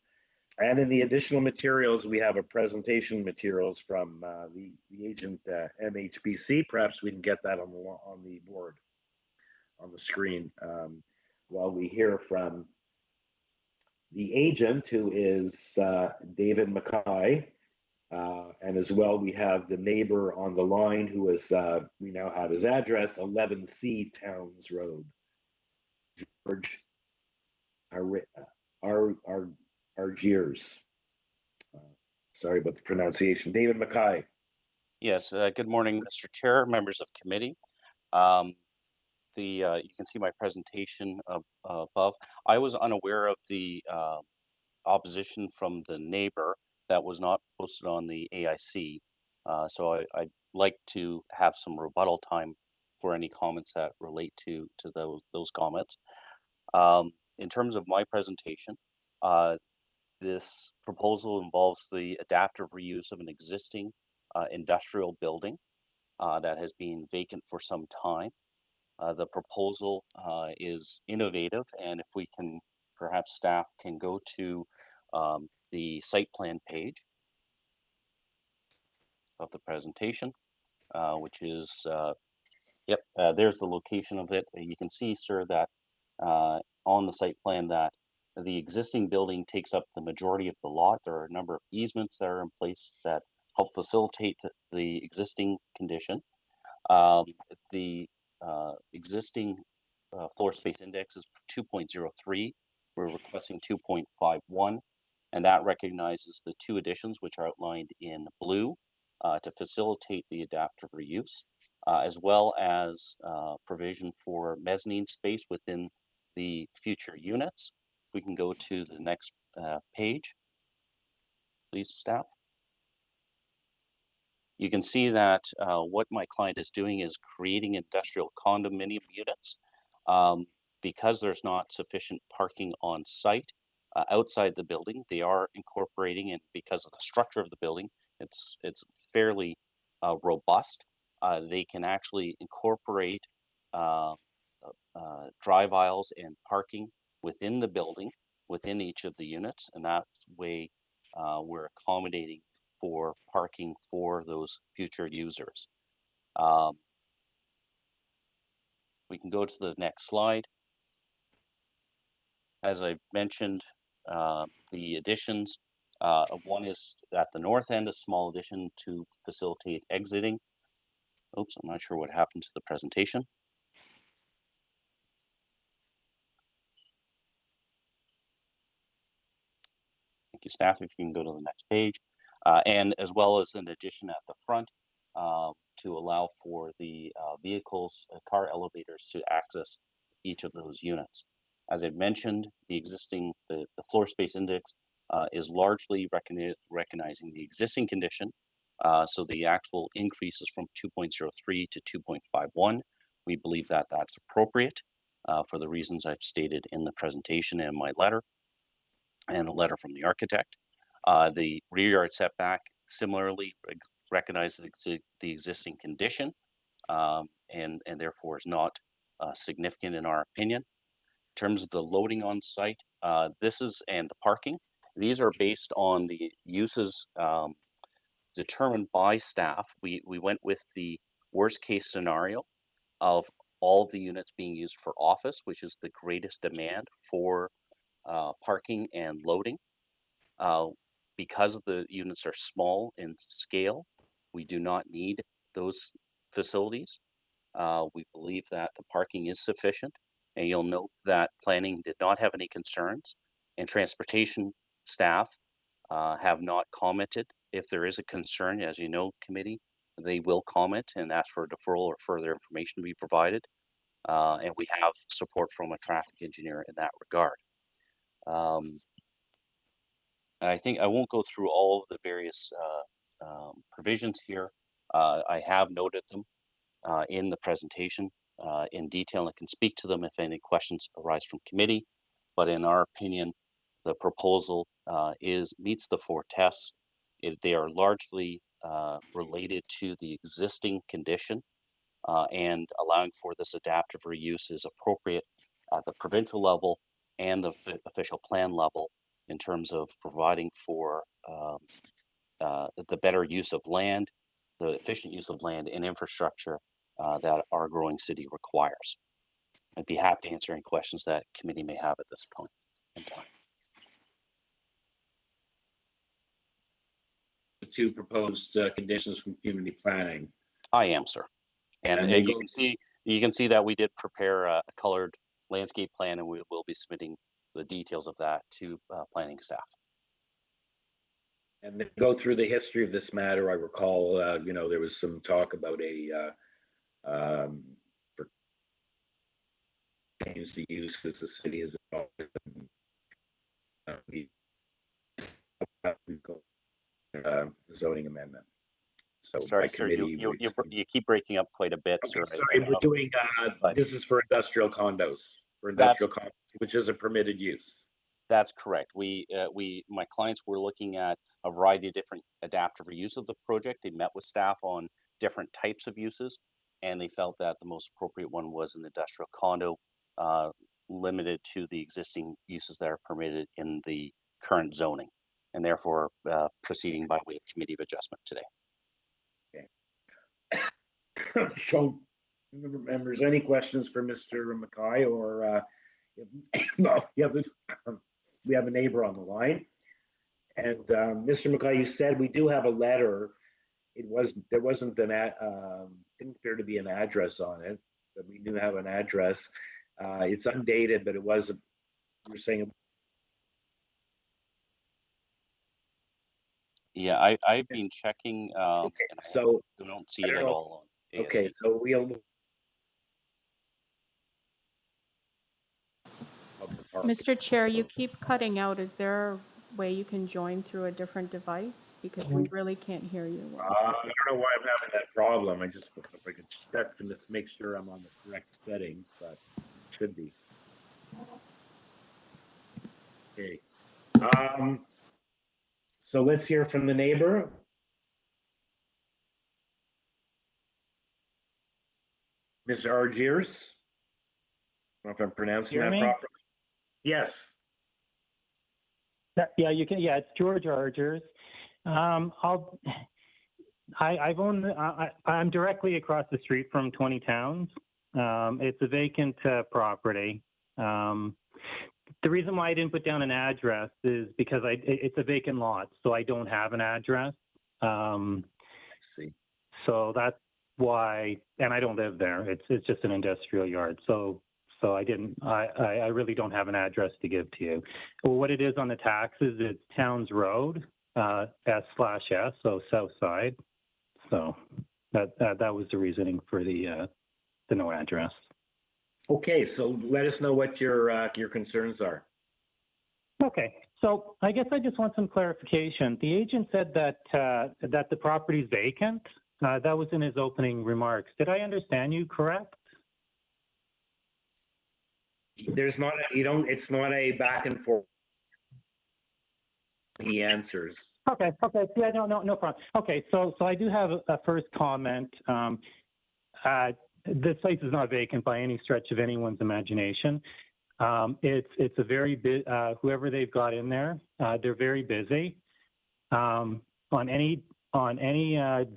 And in the additional materials, we have a presentation materials from the agent MHBC. Perhaps we can get that on the board, on the screen, while we hear from the agent, who is David Mackay. And as well, we have the neighbor on the line who is, we now have his address, 11C Towns Road. George Argyris. Sorry about the pronunciation. David Mackay. Yes, good morning, Mr. Chair, members of committee. You can see my presentation above. I was unaware of the opposition from the neighbor that was not posted on the AIC. So I'd like to have some rebuttal time for any comments that relate to those comments. In terms of my presentation, this proposal involves the adaptive reuse of an existing industrial building that has been vacant for some time. The proposal is innovative, and if we can, perhaps staff can go to the site plan page of the presentation, which is, there's the location of it. You can see, sir, that on the site plan that the existing building takes up the majority of the lot. There are a number of easements that are in place that help facilitate the existing condition. The existing floor space index is 2.03. We're requesting 2.51, and that recognizes the 2 additions which are outlined in blue to facilitate the adaptive reuse, as well as provision for mezzanine space within the future units. We can go to the next page, please, staff. You can see that what my client is doing is creating industrial condominium units. Because there's not sufficient parking on site outside the building, they are incorporating, and because of the structure of the building, it's fairly robust. They can actually incorporate drive aisles and parking within the building, within each of the units, and that way we're accommodating for parking for those future users. We can go to the next slide. As I mentioned, the additions One is at the north end, a small addition to facilitate exiting. Oops, I'm not sure what happened to the presentation. Thank you, staff. If you can go to the next page. And as well as an addition at the front to allow for the vehicles, car elevators to access each of those units. As I mentioned, the floor space index is largely recognizing the existing condition. So the actual increase is from 2.03 to 2.51. We believe that that's appropriate for the reasons I've stated in the presentation and my letter and a letter from the architect. The rear yard setback similarly recognizes the existing condition and therefore is not significant in our opinion. In terms of the loading on site, and the parking, these are based on the uses determined by staff. We went with the worst case scenario of all of the units being used for office, which is the greatest demand for parking and loading. Because the units are small in scale, we do not need those facilities. We believe that the parking is sufficient, and you'll note that planning did not have any concerns, and transportation staff have not commented. If there is a concern, as you know, committee, they will comment and ask for a deferral or further information to be provided. And we have support from a traffic engineer in that regard. I think I won't go through all of the various provisions here. I have noted them in the presentation in detail and can speak to them if any questions arise from committee. But in our opinion, the proposal meets the 4 tests. They are largely related to the existing condition and allowing for this adaptive reuse is appropriate at the provincial level and the official plan level in terms of providing for the better use of land, the efficient use of land and infrastructure that our growing city requires. I'd be happy to answer any questions that committee may have at this point in time. The 2 proposed conditions from community planning. I am, sir. And you can see that we did prepare a colored landscape plan, and we will be submitting the details of that to planning staff. And then go through the history of this matter. I recall, there was some talk about change the use because the city is zoning amendment. So sorry, sir, you keep breaking up quite a bit, okay, sir. Sorry, we're doing this is for industrial condos, which is a permitted use. That's correct. My clients were looking at a variety of different adaptive reuse of the project. They met with staff on different types of uses, and they felt that the most appropriate one was an industrial condo, limited to the existing uses that are permitted in the current zoning, and therefore proceeding by way of committee of adjustment today. So, members, any questions for Mr. Mackay or no? We have a neighbor on the line, and Mr. Mackay, you said we do have a letter. There wasn't didn't appear to be an address on it, but we do have an address. It's undated, but it was. You're saying. Yeah, I've been checking. Okay, and so I don't see it at all. Okay, so we'll. Mr. Chair, you keep cutting out. Is there a way you can join through a different device? Because we really can't hear you. I don't know why I'm having that problem. I just, if I could check to make sure I'm on the correct settings, but it should be. Okay. So let's hear from the neighbor. Mr. Argiers. I don't know if I'm pronouncing that properly. Yes. Yeah, you can. Yeah, it's George Argers. I'm directly across the street from 20 Towns. It's a vacant property. The reason why I didn't put down an address is because it's a vacant lot, so I don't have an address. See. So that's why, and I don't live there. It's just an industrial yard. So I really don't have an address to give to you. Well, what it is on the taxes, it's Towns Road, S/S, so south side. So that was the reasoning for the no address. Okay, so let us know what your concerns are. Okay, so I guess I just want some clarification. The agent said that that the property is vacant. That was in his opening remarks. Did I understand you correct? There's not it's not a back and forth. He answers. Okay. Yeah, no problem. Okay, so I do have a first comment. This place is not vacant by any stretch of anyone's imagination. It's a very whoever they've got in there, they're very busy. On any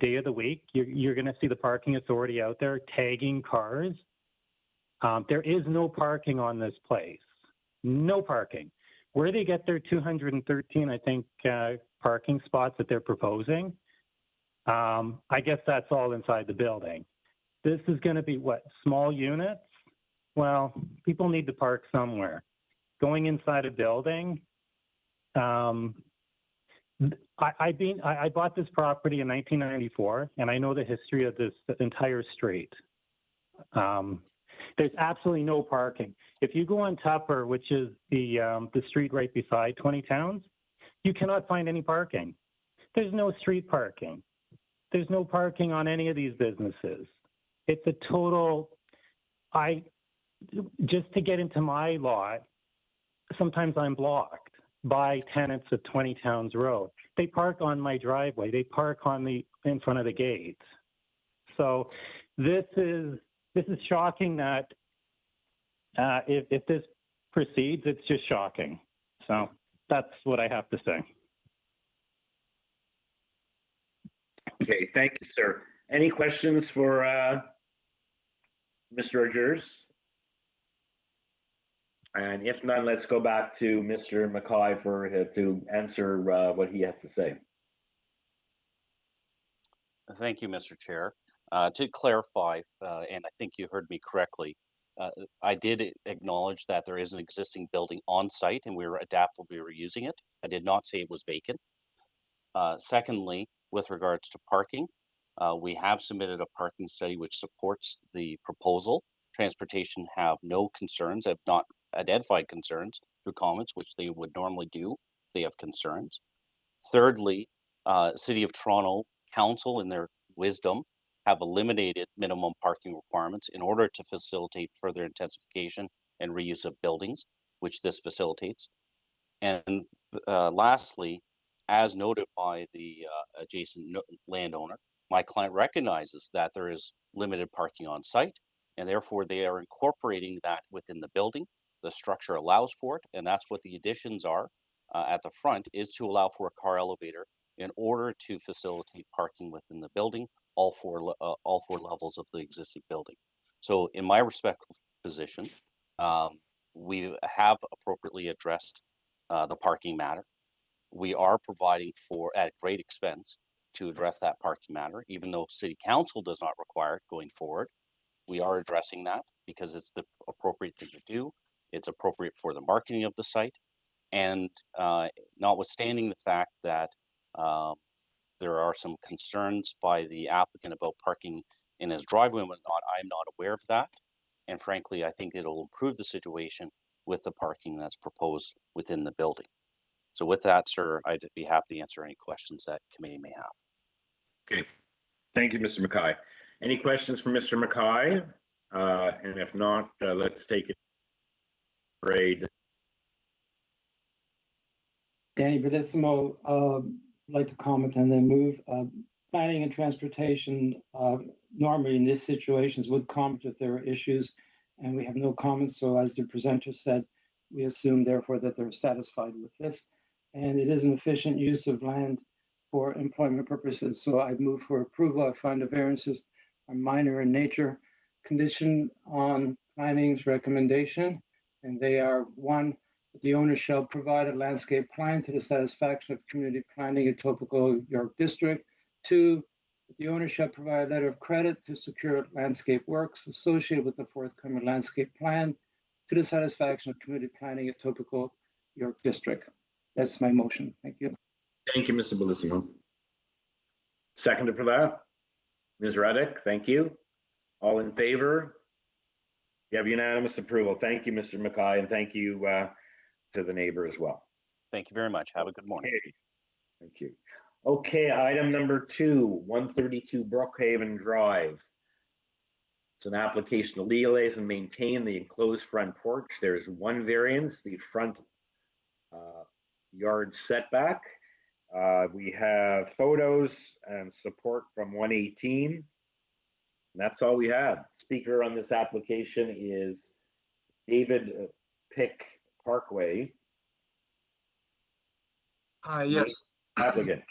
day of the week, you're going to see the parking authority out there tagging cars. There is no parking on this place. No parking. Where they get their 213, I think, parking spots that they're proposing, I guess that's all inside the building. This is going to be what, small units? Well, people need to park somewhere. Going inside a building, I bought this property in 1994, and I know the history of this entire street. There's absolutely no parking. If you go on Tupper, which is the street right beside 20 Towns, you cannot find any parking. There's no street parking. There's no parking on any of these businesses. It's a total, just to get into my lot, sometimes I'm blocked by tenants at 20 Towns Road. They park on my driveway. They park in front of the gate. So this is shocking that if this proceeds, it's just shocking. So that's what I have to say. Okay, thank you, sir. Any questions for Mr. Argers? And if not, let's go back to Mr. McKay to answer what he has to say. Thank you, Mr. Chair. To clarify, and I think you heard me correctly, I did acknowledge that there is an existing building on site and we were adaptably reusing it. I did not say it was vacant. Secondly, with regards to parking, we have submitted a parking study which supports the proposal. Transportation have no concerns, have not identified concerns through comments, which they would normally do if they have concerns. Thirdly, City of Toronto Council, in their wisdom, have eliminated minimum parking requirements in order to facilitate further intensification and reuse of buildings, which this facilitates. And lastly, as noted by the adjacent landowner, my client recognizes that there is limited parking on site, and therefore they are incorporating that within the building. The structure allows for it, and that's what the additions are at the front, is to allow for a car elevator in order to facilitate parking within the building, all four levels of the existing building. So in my respectful position, we have appropriately addressed the parking matter. We are providing for, at great expense, to address that parking matter, even though City Council does not require it going forward. We are addressing that because it's the appropriate thing to do. It's appropriate for the marketing of the site. And notwithstanding the fact that there are some concerns by the applicant about parking in his driveway and whatnot, I'm not aware of that. And frankly, I think it'll improve the situation with the parking that's proposed within the building. So with that, sir, I'd be happy to answer any questions that committee may have. Okay, thank you, Mr. McKay. Any questions for Mr. McKay? And if not, let's take it. Grade. Danny Bellissimo, like to comment and then move. Planning and transportation, normally in these situations would comment if there are issues, and we have no comments. So as the presenter said, we assume therefore that they're satisfied with this. And it is an efficient use of land for employment purposes. So I move for approval. I find the variances are minor in nature, condition on planning's recommendation. And they are: one, The owner shall provide a landscape plan to the satisfaction of community planning Etobicoke York District. 2, the owner shall provide a letter of credit to secure landscape works associated with the forthcoming landscape plan to the satisfaction of community planning Etobicoke York District. That's my motion. Thank you. Thank you, Mr. Bellissimo. Seconded for that? Ms. Reddick, thank you. All in favor? You have unanimous approval. Thank you, Mr. Mackay, and thank you to the neighbor as well. Thank you very much. Have a good morning. Okay. Thank you. Okay, item number 2, 132 Brookhaven Drive. It's an application to legalize and maintain the enclosed front porch. There's one variance, the front yard setback. We have photos and support from 118. And that's all we have. Speaker on this application is David Pick Parkway. Yes. Applicant.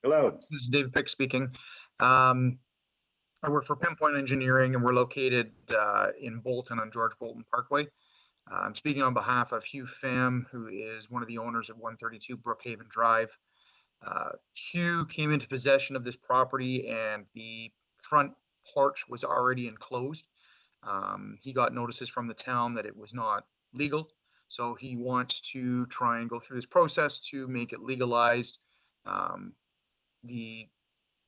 Hello. This is David Pick speaking. I work for Pinpoint Engineering, and we're located in Bolton on George Bolton Parkway. I'm speaking on behalf of Hugh Pham, who is one of the owners of 132 Brookhaven Drive. Hugh came into possession of this property, and the front porch was already enclosed. He got notices from the town that it was not legal, so he wants to try and go through this process to make it legalized. The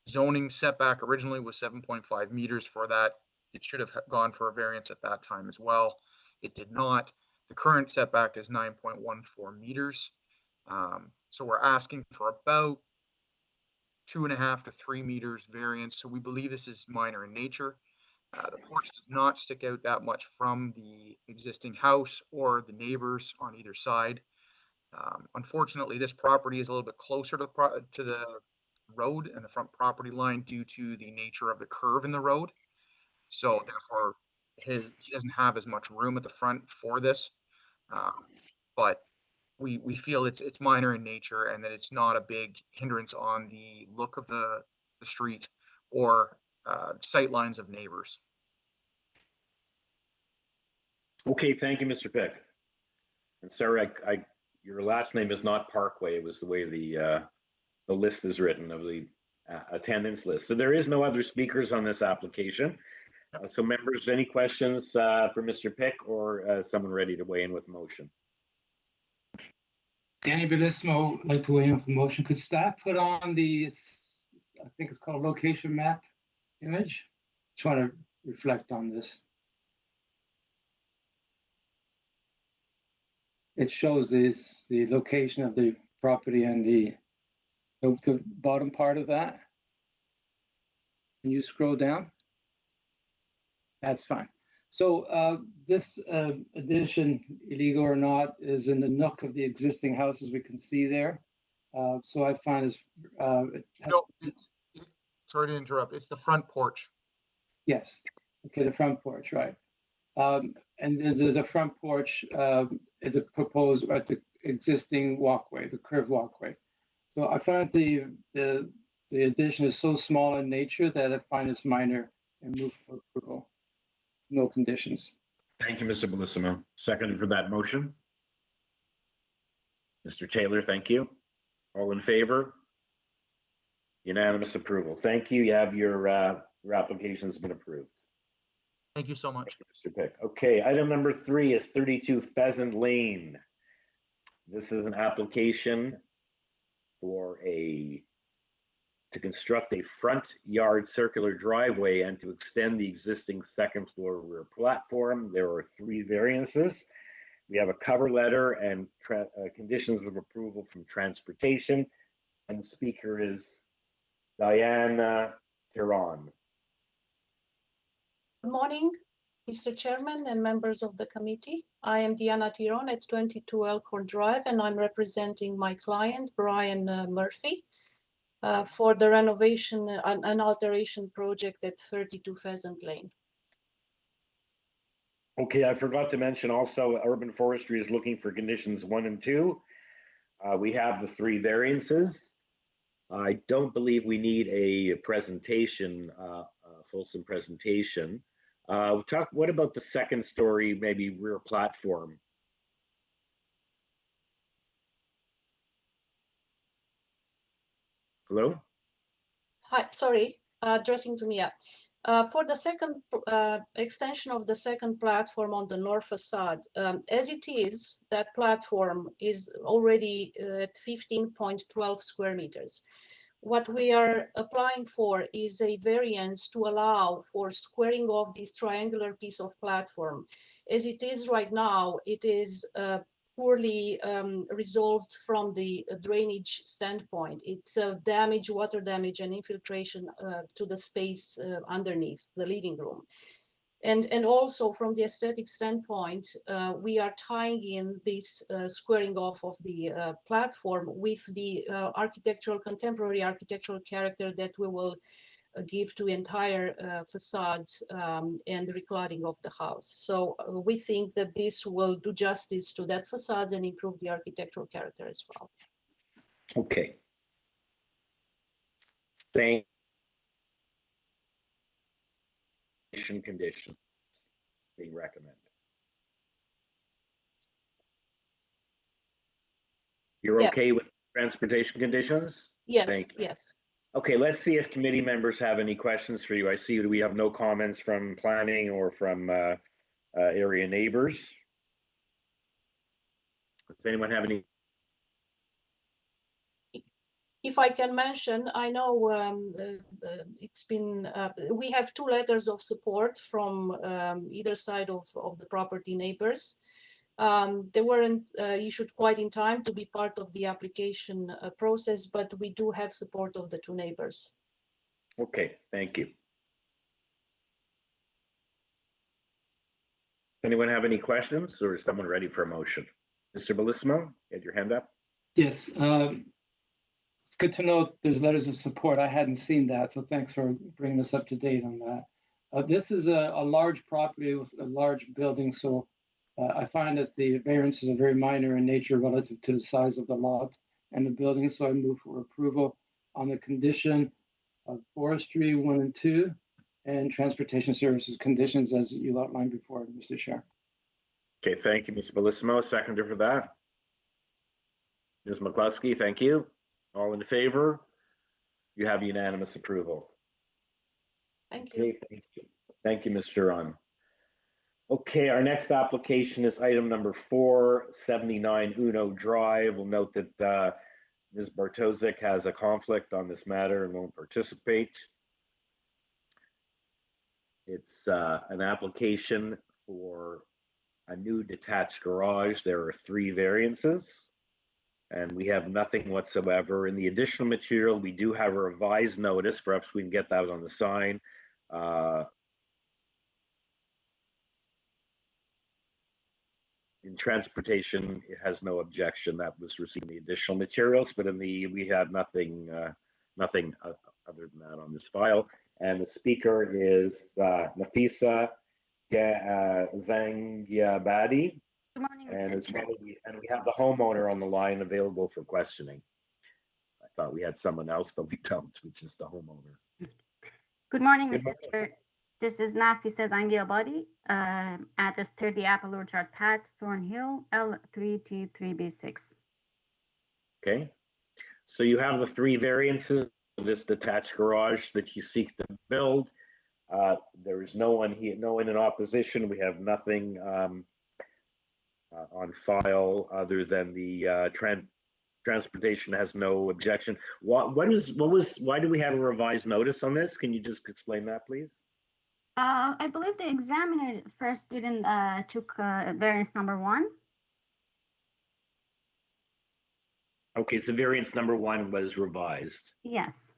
zoning setback originally was 7.5 meters. For that, it should have gone for a variance at that time as well. It did not. The current setback is 9.14 meters. So we're asking for about 2.5 to 3 meters variance. So we believe this is minor in nature. The porch does not stick out that much from the existing house or the neighbors on either side. Unfortunately, this property is a little bit closer to the road and the front property line due to the nature of the curve in the road. So therefore, he doesn't have as much room at the front for this. But we feel it's minor in nature and that it's not a big hindrance on the look of the street or sight lines of neighbors. Okay, thank you, Mr. Pick. And sorry, your last name is not Parkway. It was the way the list is written of the attendance list. So there is no other speakers on this application. So members, any questions for Mr. Pick or someone ready to weigh in with motion? Danny Bellissimo, like to weigh in for motion. Could staff put on the, I think it's called location map image? Just want to reflect on this. It shows the location of the property and the bottom part of that. Can you scroll down? That's fine. So this addition, illegal or not, is in the nook of the existing house, as we can see there. So I find this. No, sorry to interrupt. It's the front porch. Yes. Okay, the front porch, right. And there's a front porch at the proposed, at the existing walkway, the curved walkway. So I find the addition is so small in nature that I find it's minor and move for approval. No conditions. Thank you, Mr. Bellissimo. Seconded for that motion. Mr. Taylor, thank you. All in favor? Unanimous approval. Thank you. You have your application has been approved. Thank you so much. Mr. Pick. Okay, item number 3 is 32 Pheasant Lane. This is an application for to construct a front yard circular driveway and to extend the existing second floor rear platform. There are 3 variances. We have a cover letter and conditions of approval from transportation. And the speaker is Diana Tiron. Good morning, Mr. Chairman and members of the committee. I am Diana Tiron at 22 Elkhorn Drive, and I'm representing my client, Brian Murphy, for the renovation and alteration project at 32 Pheasant Lane. Okay, I forgot to mention also Urban Forestry is looking for conditions 1 and 2. We have the 3 variances. I don't believe we need a presentation, fulsome presentation. What about the second story, maybe rear platform? Hello? Hi, sorry, addressing to me. Yeah. For the second extension of the second platform on the north facade, as it is, that platform is already at 15.12 square meters. What we are applying for is a variance to allow for squaring off this triangular piece of platform. As it is right now, it is poorly resolved from the drainage standpoint. It's damage, water damage, and infiltration to the space underneath the living room. And also from the aesthetic standpoint, we are tying in this squaring off of the platform with the contemporary architectural character that we will give to entire facades and recladding of the house. So we think that this will do justice to that facade and improve the architectural character as well. Okay. Thank condition being recommended. You're okay Yes. with transportation conditions? Yes, Thank you. yes. Okay, let's see if committee members have any questions for you. I see that we have no comments from planning or from area neighbors. Does anyone have any? If I can mention, I know it's been, we have 2 letters of support from either side of the property neighbors. They weren't issued quite in time to be part of the application process, but we do have support of the 2 neighbors. Okay, thank you. Anyone have any questions, or is someone ready for a motion? Mr. Bellissimo, get your hand up. Yes, it's good to know there's letters of support. I hadn't seen that, so thanks for bringing us up to date on that. This is a large property with a large building, so I find that the variances are very minor in nature relative to the size of the lot and the building, so I move for approval on the condition of forestry 1 and 2 and transportation services conditions as you outlined before, Mr. Chair. Okay, thank you, Mr. Bellissimo. Seconder for that. Ms. McCluskey, thank you. All in favor? You have unanimous approval. Thank you. Okay, thank you. Thank you, Mr. Ron. Okay, our next application is item number 479 Uno Drive. We'll note that Ms. Bartosik has a conflict on this matter and won't participate. It's an application for a new detached garage. There are 3 variances, and we have nothing whatsoever. In the additional material, we do have a revised notice. Perhaps we can get that on the sign. In transportation, it has no objection. That was receiving the additional materials, but we had nothing other than that on this file. And the speaker is Nafisa Zangiabadi. Good morning, And Mr. Chair. we have the homeowner on the line available for questioning. I thought we had someone else, but we don't, which is the homeowner. Good morning, Good Mr. morning. Chair. This is Nafisa Zangiabadi, address 30 Apple Orchard Path, Thornhill, L3T3B6. Okay, so you have the 3 variances of this detached garage that you seek to build. There is no one here, no one in opposition. We have nothing on file other than the transportation has no objection. Why do we have a revised notice on this? Can you just explain that, please? I believe the examiner first didn't took variance number 1. Okay, so variance number 1 was revised. Yes.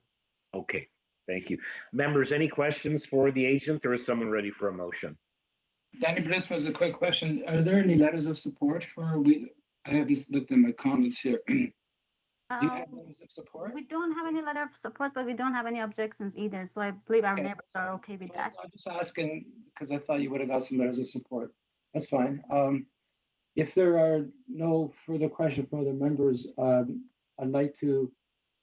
Okay, thank you. Members, any questions for the agent, or is someone ready for a motion? Danny Brisman has a quick question. Are there any letters of support for I haven't looked at my comments here. Do you have letters of support? We don't have any letter of support, but we don't have any objections either. So I believe our Okay. neighbors are okay with that. I'm just asking because I thought you would have got some letters of support. That's fine. If there are no further questions from other members, I'd like to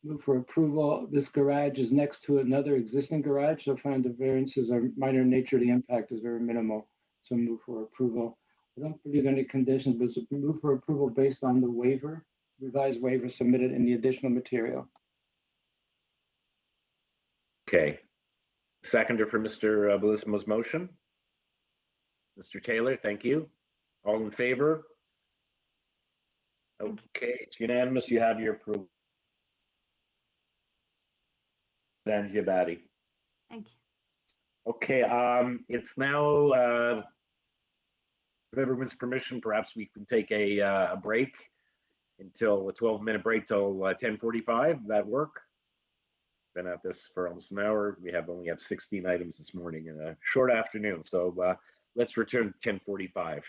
move for approval. This garage is next to another existing garage, so I find the variances are minor in nature. The impact is very minimal, so move for approval. I don't believe there are any conditions, but move for approval based on the waiver, revised waiver submitted in the additional material. Okay. Seconder for Mr. Bellissimo's motion. Mr. Taylor, thank you. All in favor? Okay, it's unanimous. You have your approval. Zanziabadi. Thank you. Okay, it's now, with everyone's permission, perhaps we can take a break until a 12-minute break till 10:45. That work? Been at this for almost an hour. We only have 16 items this morning in a short afternoon. So let's return to 10:45.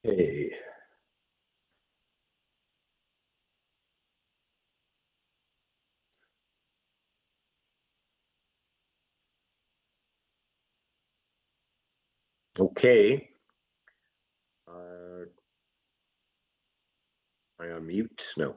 Okay. Okay. I unmute? No.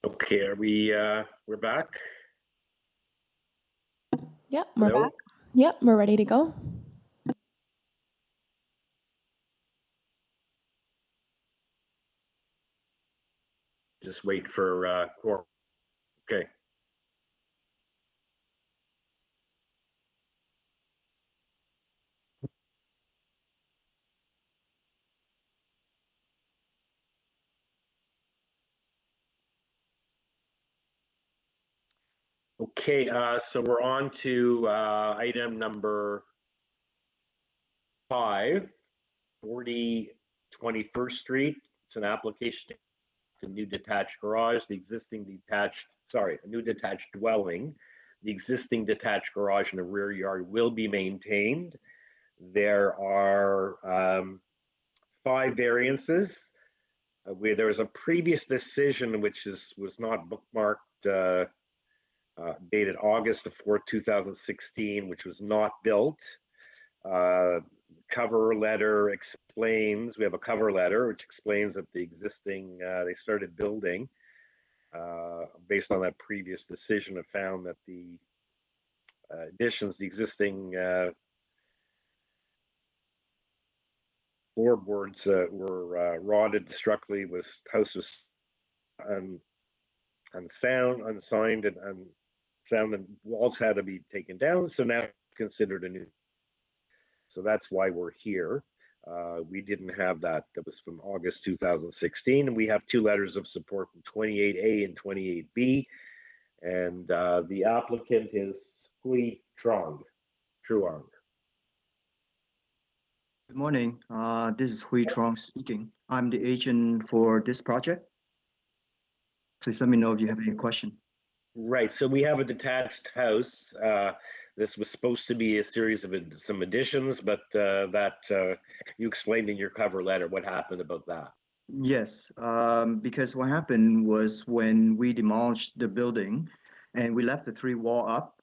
Okay, are we we're back? Yep, we're Hello? back. Yep, we're ready to go. Just wait for quorum. Okay. Okay, so we're on to item number 5, 40 21st Street. It's an application to new detached garage, the existing detached, sorry, a new detached dwelling. The existing detached garage in the rear yard will be maintained. There are 5 variances. Where there was a previous decision which was not bookmarked, dated August the 4th, 2016, which was not built. Cover letter explains, we have a cover letter which explains that the existing, they started building based on that previous decision, have found that the additions, the existing floorboards were rotted structurally, was house was unsound, unsigned, and unsound, and walls had to be taken down. So now it's considered a new. So that's why we're here. We didn't have that. That was from August 2016, and we have 2 letters of support from 28A and 28B. And the applicant is Hui Truong. Good morning. This is Hui Truong speaking. I'm the agent for this project. Please let me know if you have any question. Right. So we have a detached house. This was supposed to be a series of some additions, but you explained in your cover letter what happened about that. Yes, because what happened was when we demolished the building and we left the 3 wall up,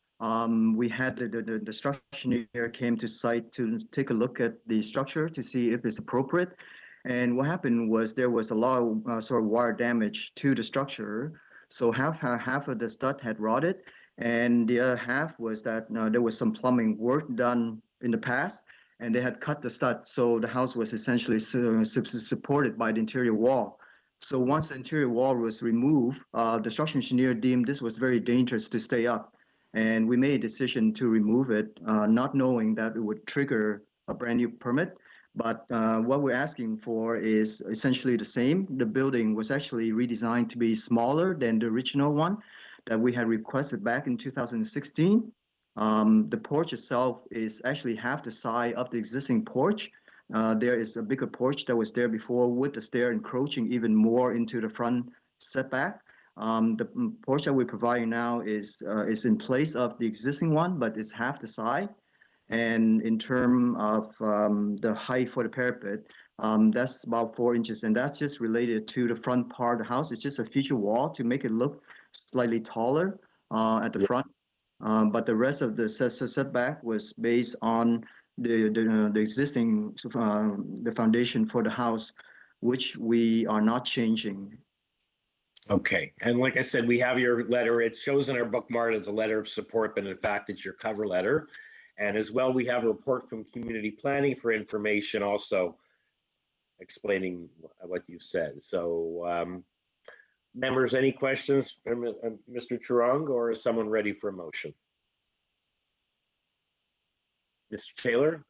we had the structure engineer came to site to take a look at the structure to see if it's appropriate. And what happened was there was a lot of sort of wire damage to the structure. So half of the stud had rotted, and the other half was that there was some plumbing work done in the past, and they had cut the stud, so the house was essentially supported by the interior wall. So once the interior wall was removed, the structural engineer deemed this was very dangerous to stay up, and we made a decision to remove it, not knowing that it would trigger a brand new permit. But what we're asking for is essentially the same. The building was actually redesigned to be smaller than the original one that we had requested back in 2016. The porch itself is actually half the size of the existing porch. There is a bigger porch that was there before with the stair encroaching even more into the front setback. The porch that we're providing now is in place of the existing one, but it's half the size. And in terms of the height for the parapet, that's about 4 inches, and that's just related to the front part of the house. It's just a feature wall to make it look slightly taller at the front. But the rest of the setback was based on the existing the foundation for the house, which we are not changing. Okay, and like I said, we have your letter. It shows in our bookmark as a letter of support, but in fact, it's your cover letter. And as well, we have a report from community planning for information also explaining what you said. So members, any questions from Mr. Churong, or is someone ready for a motion? Mr. Taylor?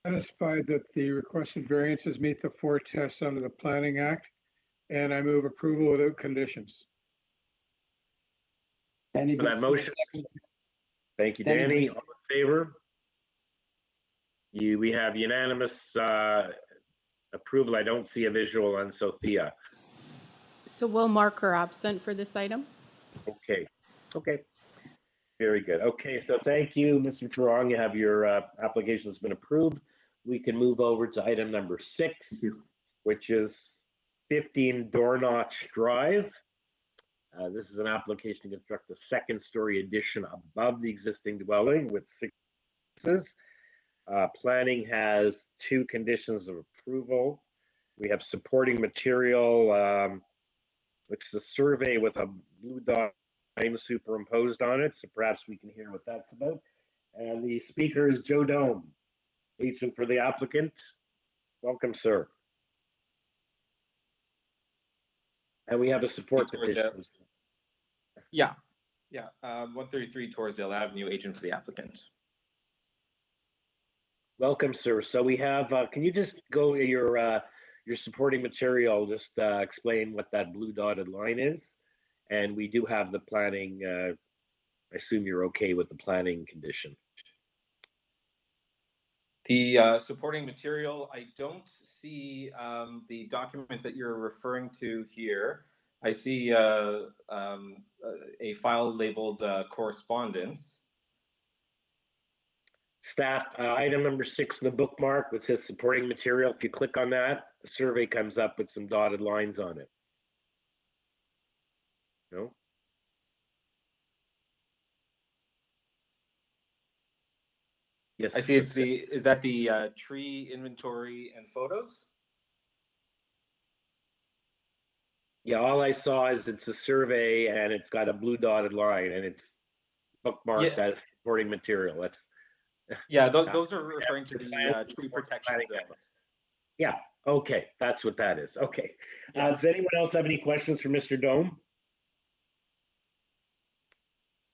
Satisfied that the requested variances meet the 4 tests under the Planning Act, and I move approval without conditions. Danny For that Billsma, motion. second. Thank you, Danny Danny. Billsma. All in favor? We have unanimous approval. I don't see a visual on Sophia. So we'll mark her absent for this item. Okay. Okay. Very good. Okay, so thank you, Mr. Churong. You have your application has been approved. We can move over to item number 6, which is 15 Dornocch Drive. This is an application to construct a second-story addition above the existing dwelling with 6 spaces. Planning has 2 conditions of approval. We have supporting material. It's a survey with a blue dot superimposed on it, so perhaps we can hear what that's about. And the speaker is Joe Dome, agent for the applicant. Welcome, sir. And we have a support petition. Yeah, 133 Torresdale Avenue, agent for the applicant. Welcome, sir. So we have, can you just go your supporting material, just explain what that blue dotted line is? And we do have the planning, I assume you're okay with the planning condition. The supporting material, I don't see the document that you're referring to here. I see a file labeled correspondence. Staff, item number 6 in the bookmark, which says supporting material. If you click on that, the survey comes up with some dotted lines on it. No? Yes. I see it's is that the tree inventory and photos? Yeah, all I saw is it's a survey and it's got a blue dotted line and it's bookmarked as supporting material. That's yeah, those are referring to the tree protection zones. Yeah, okay, that's what that is. Okay. Does anyone else have any questions for Mr. Dome?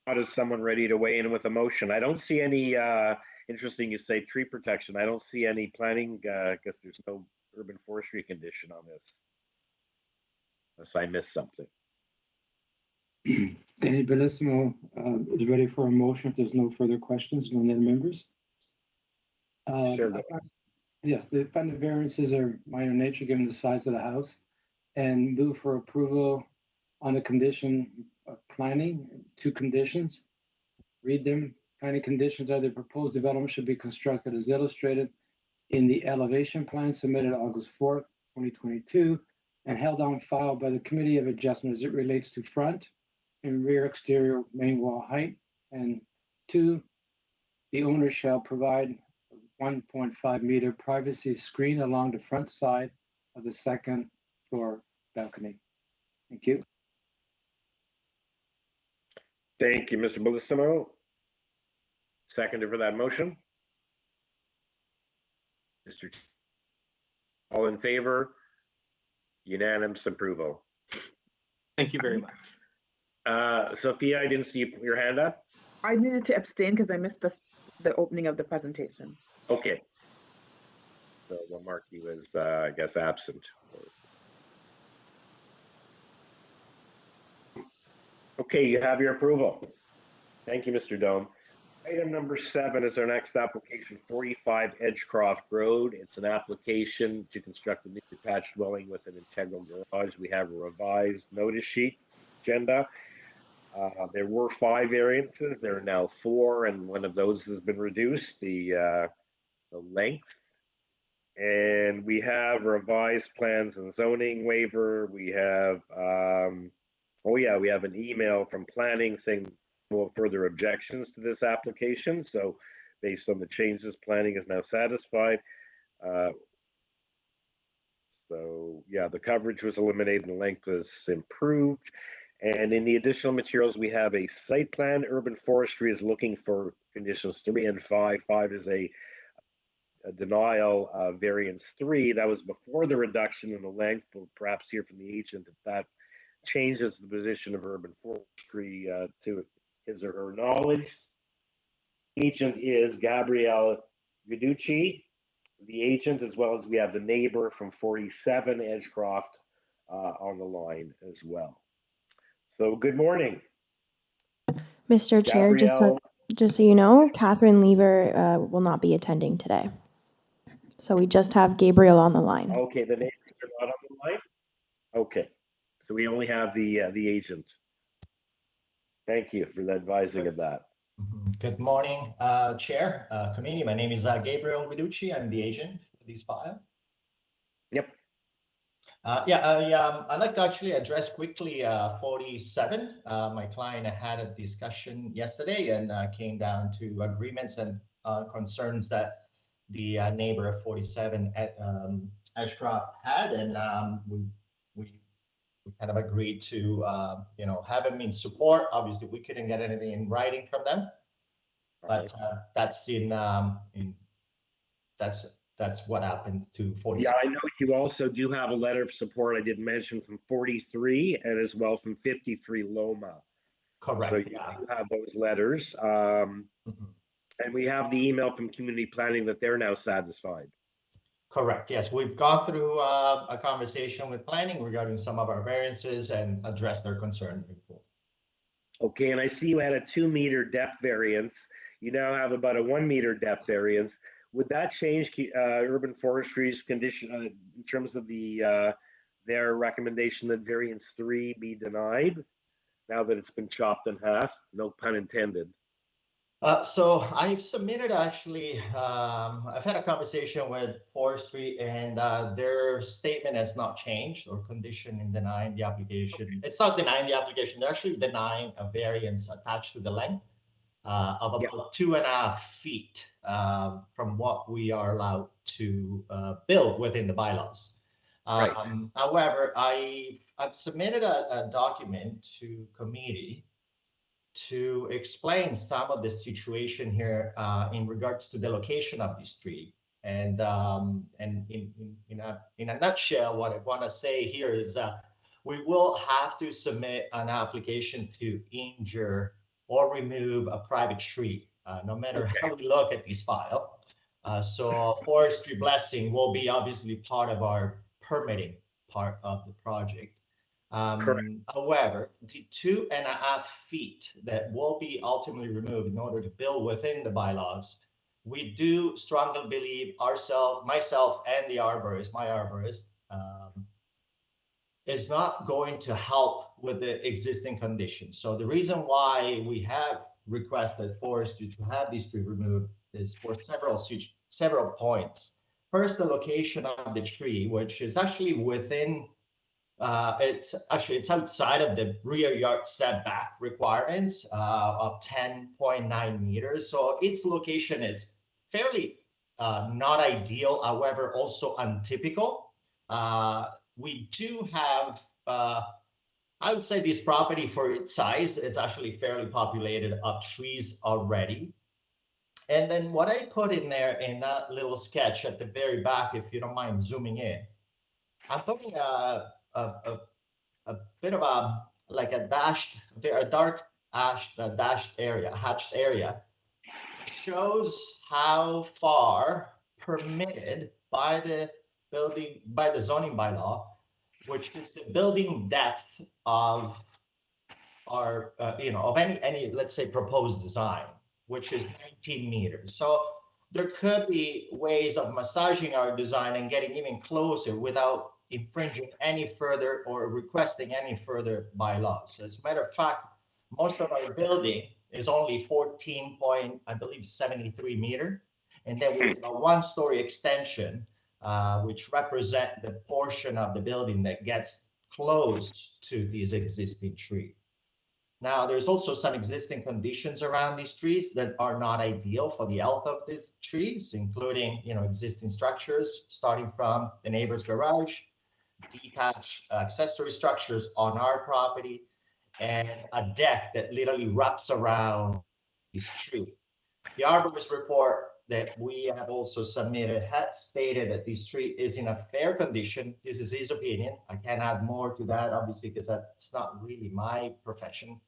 How does someone ready to weigh in with a motion? I don't see any, interesting you say tree protection. I don't see any planning, I guess there's no urban forestry condition on this. Unless I missed something. Danny Bellissimo is ready for a motion if there's no further questions from the members. Sure. Yes, the funded variances are minor in nature given the size of the house, and move for approval on the condition of planning. 2 conditions. Read them. Planning conditions are the proposed development should be constructed as illustrated in the elevation plan submitted August 4th, 2022, and held on file by the Committee of Adjustment as it relates to front and rear exterior main wall height. And 2, the owner shall provide a 1.5 meter privacy screen along the front side of the 2nd floor balcony. Thank you. Thank you, Mr. Bellissimo. Seconder for that motion. Mr. All in favor? Unanimous approval. Thank you very much. Sophia, I didn't see your hand up. I needed to abstain because I missed the opening of the presentation. Okay. So we'll mark you as, I guess, absent. Okay, you have your approval. Thank you, Mr. Dome. Item number 7 is our next application, 45 EDGECROFT Road. It's an application to construct a new detached dwelling with an integral garage. We have a revised notice sheet agenda. There were 5 variances. There are now 4, and one of those has been reduced, the length. And we have revised plans and zoning waiver. We have, we have an email from planning saying no further objections to this application. So based on the changes, planning is now satisfied. So yeah, the coverage was eliminated and the length was improved. And in the additional materials, we have a site plan. Urban Forestry is looking for conditions 3 and 5. 5 is a denial of variance 3. That was before the reduction in the length. We'll perhaps hear from the agent if that changes the position of Urban Forestry to his or her knowledge. Agent is Gabrielle Guiducci, the agent, as well as we have the neighbor from 47 Edgecroft on the line as well. So good morning. Mr. Chair, just so you know, Catherine Lever will not be attending today. So we just have Gabriel on the line. Okay, the neighbors are not on the line? Okay, so we only have the agent. Thank you for the advising of that. Good morning, Chair, Committee. My name is Gabriel Guiducci. I'm the agent for this file. Yep. I'd like to actually address quickly 47. My client had a discussion yesterday and came down to agreements and concerns that the neighbor of 47 at Edgecroft had, and we kind of agreed to have him in support. Obviously, we couldn't get anything in writing from them, but that's that's what happens to 47. Yeah, I know you also do have a letter of support I did mention from 43 and as well from 53 Loma. Correct. So you do have those letters. And we have the email from community planning that they're now satisfied. Correct. Yes, we've gone through a conversation with planning regarding some of our variances and addressed their concerns before. Okay, and I see you had a 2-meter depth variance. You now have about a 1-meter depth variance. Would that change Urban Forestry's condition in terms of their recommendation that variance 3 be denied now that it's been chopped in half? No pun intended. So I've submitted actually, I've had a conversation with Forestry and their statement has not changed or condition in denying the application. It's not denying the application, they're actually denying a variance attached to the length of about 2.5 feet from what we are allowed to build within the bylaws. However, I've submitted a document to committee to explain some of the situation here in regards to the location of this tree. And in a nutshell, what I want to say here is that we will have to submit an application to injure or remove a private tree, no matter how we look at this file. So forestry blessing will be obviously part of our permitting part of the project. However, the 2.5 feet that will be ultimately removed in order to build within the bylaws, we do strongly believe myself and the arborist, my arborist, is not going to help with the existing conditions. So the reason why we have requested forestry to have these trees removed is for several points. First, the location of the tree, which is actually within it's outside of the rear yard setback requirements of 10.9 meters. So its location is fairly not ideal, however, also untypical. We do have, I would say this property for its size is actually fairly populated of trees already. And then what I put in there in that little sketch at the very back, if you don't mind zooming in, I'm putting a bit of a dark dashed area, hatched area, shows how far permitted by the zoning bylaw, which is the building depth of our, of any, let's say, proposed design, which is 19 meters. So there could be ways of massaging our design and getting even closer without infringing any further or requesting any further bylaws. As a matter of fact, most of our building is only 14.73 meter. And then we have a 1-story extension, which represent the portion of the building that gets close to these existing trees. Now, there's also some existing conditions around these trees that are not ideal for the health of these trees, including, existing structures, starting from the neighbor's garage, detached accessory structures on our property, and a deck that literally wraps around this tree. The arborist report that we have also submitted had stated that this tree is in a fair condition. This is his opinion. I can't add more to that, obviously, because that's not really my profession.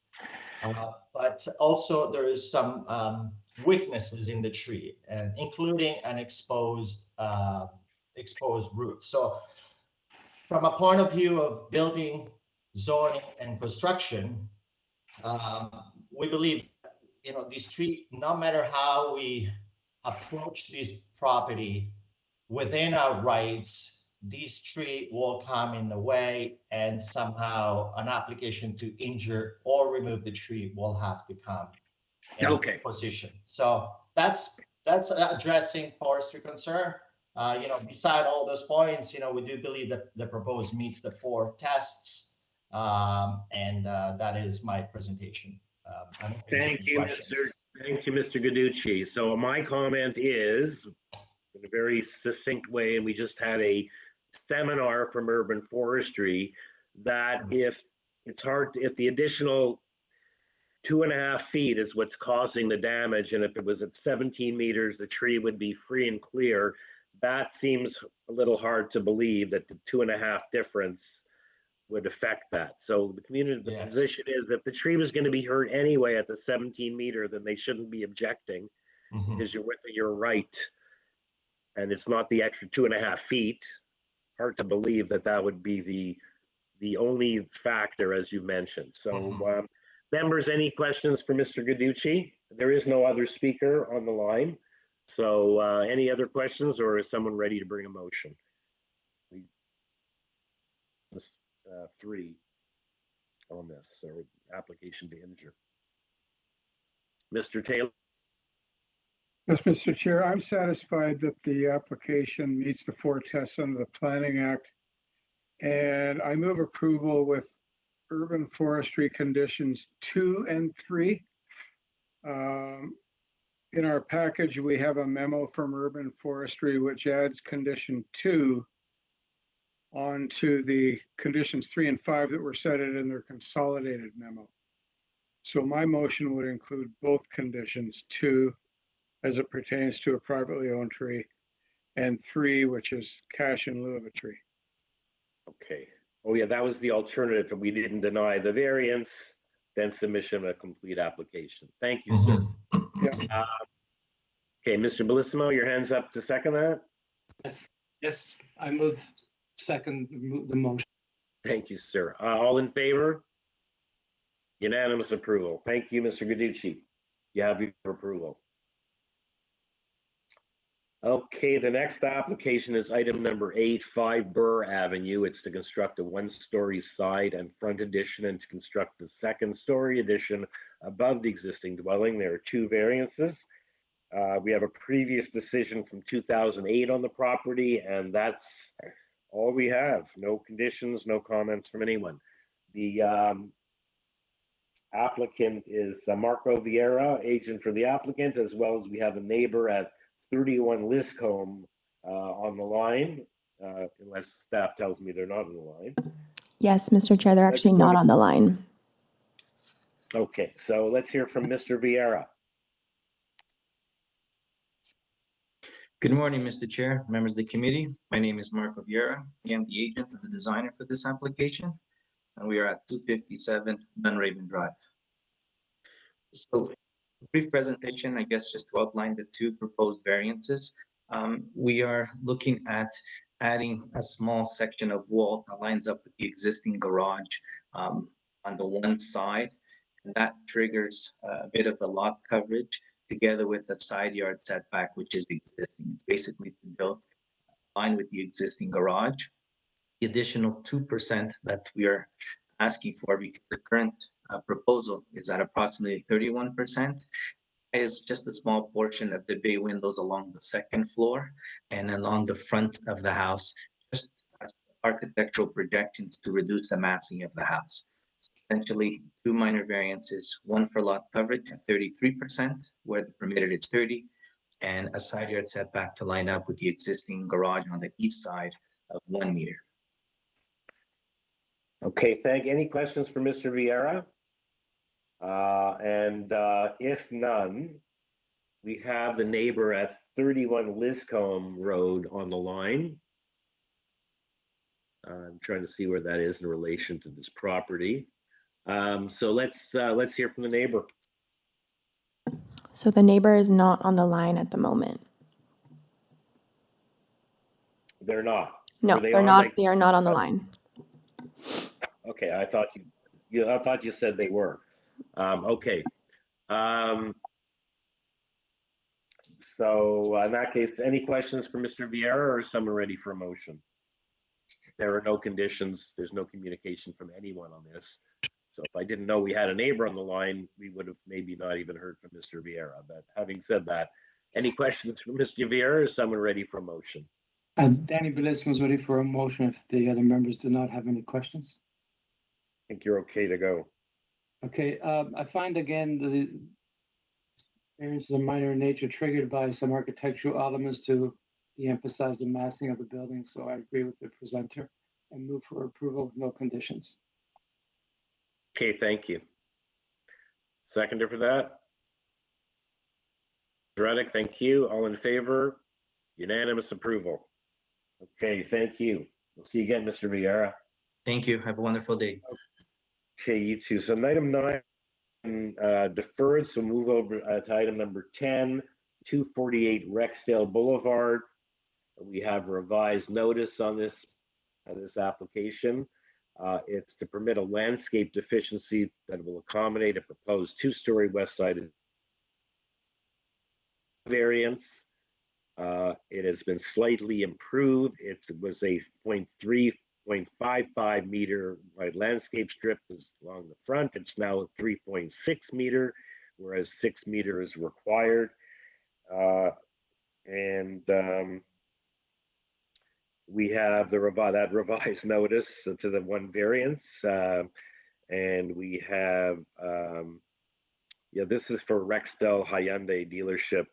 But also there is some weaknesses in the tree, and including an exposed root. So from a point of view of building, zoning, and construction, we believe, this tree, no matter how we approach this property within our rights, this tree will come in the way, and somehow an application to injure or remove the tree will have to come in position. So that's addressing forestry concern. Beside all those points, we do believe that the proposed meets the 4 tests, and that is my presentation. Thank you, Mr. Guiducci. So my comment is, in a very succinct way, and we just had a seminar from urban forestry, that if the additional 2.5 feet is what's causing the damage, and if it was at 17 meters, the tree would be free and clear. That seems a little hard to believe that the 2.5 difference would affect that. So the position is, if the tree was going to be hurt anyway at the 17 meter, then they shouldn't be objecting, because you're within your right, and it's not the extra 2.5 feet. Hard to believe that would be the only factor, as you mentioned. So members, any questions for Mr. Guiducci? There is no other speaker on the line. So any other questions, or is someone ready to bring a motion? 3 on this, or application to injure. Mr. Taylor? Yes, Mr. Chair, I'm satisfied that the application meets the 4 tests under the Planning Act, and I move approval with urban forestry conditions 2 and 3. In our package, we have a memo from urban forestry which adds condition 2 onto the conditions 3 and 5 that were cited in their consolidated memo. So my motion would include both conditions, 2 as it pertains to a privately owned tree, and 3, which is cash in lieu of a tree. Okay. Oh yeah, that was the alternative. If we didn't deny the variance, then submission of a complete application. Thank you, sir. Okay, Mr. Bellissimo, your hand's up to second that? Yes, I move second the motion. Thank you, sir. All in favor? Unanimous approval. Thank you, Mr. Guiducci. You have your approval. Okay, the next application is item number 8, 5 BURR Avenue. It's to construct a 1-story side and front addition, and to construct a 2nd-story addition above the existing dwelling. There are 2 variances. We have a previous decision from 2008 on the property, and that's all we have. No conditions, no comments from anyone. The applicant is Marco Vieira, agent for the applicant, as well as we have a neighbor at 31 Liscombe on the line, unless staff tells me they're not on the line. Yes, Mr. Chair, they're actually not on the line. Okay, so let's hear from Mr. Vieira. Good morning, Mr. Chair, members of the committee. My name is Marco Vieira. I am the agent and the designer for this application, and we are at 257 Dunraven Drive. So, brief presentation, I guess, just to outline the 2 proposed variances. We are looking at adding a small section of wall that lines up with the existing garage on the one side, and that triggers a bit of the lot coverage, together with a side yard setback, which is existing. It's basically built in line with the existing garage. The additional 2% that we are asking for, because the current proposal is at approximately 31%, is just a small portion of the bay windows along the 2nd floor and along the front of the house, just as architectural projections to reduce the massing of the house. So essentially, 2 minor variances, one for lot coverage at 33%, where the permitted is 30, and a side yard setback to line up with the existing garage on the east side of 1 meter. Okay, any questions for Mr. Vieira? If none, we have the neighbor at 31 Liscombe Road on the line. I'm trying to see where that is in relation to this property. So let's hear from the neighbor. So the neighbor is not on the line at the moment. They're not. No, They they're on, not. like, They are not on the line. okay, I thought you said they were. Okay. So in that case, any questions for Mr. Vieira, or is someone ready for a motion? There are no conditions. There's no communication from anyone on this. So if I didn't know we had a neighbor on the line, we would have maybe not even heard from Mr. Vieira. But having said that, any questions for Mr. Vieira, or is someone ready for a motion? Danny Bellissimo is ready for a motion if the other members do not have any questions. I think you're okay to go. Okay, I find again the variances are minor in nature, triggered by some architectural elements to de-emphasize the massing of the building. So I agree with the presenter and move for approval with no conditions. Okay, thank you. Seconder for that? Reddick, thank you. All in favor? Unanimous approval. Okay, thank you. We'll see you again, Mr. Vieira. Thank you. Have a wonderful day. Okay, you too. So item 9 deferred, so move over to item number 10, 248 Rexdale Boulevard. We have a revised notice on this application. It's to permit a landscape deficiency that will accommodate a proposed 2-story west side variance. It has been slightly improved. It was a 0.55 meter wide landscape strip along the front. It's now a 3.6 meter, whereas 6 meter is required. We have that revised notice to the one variance, and we have this is for Rexdale Hyundai dealership,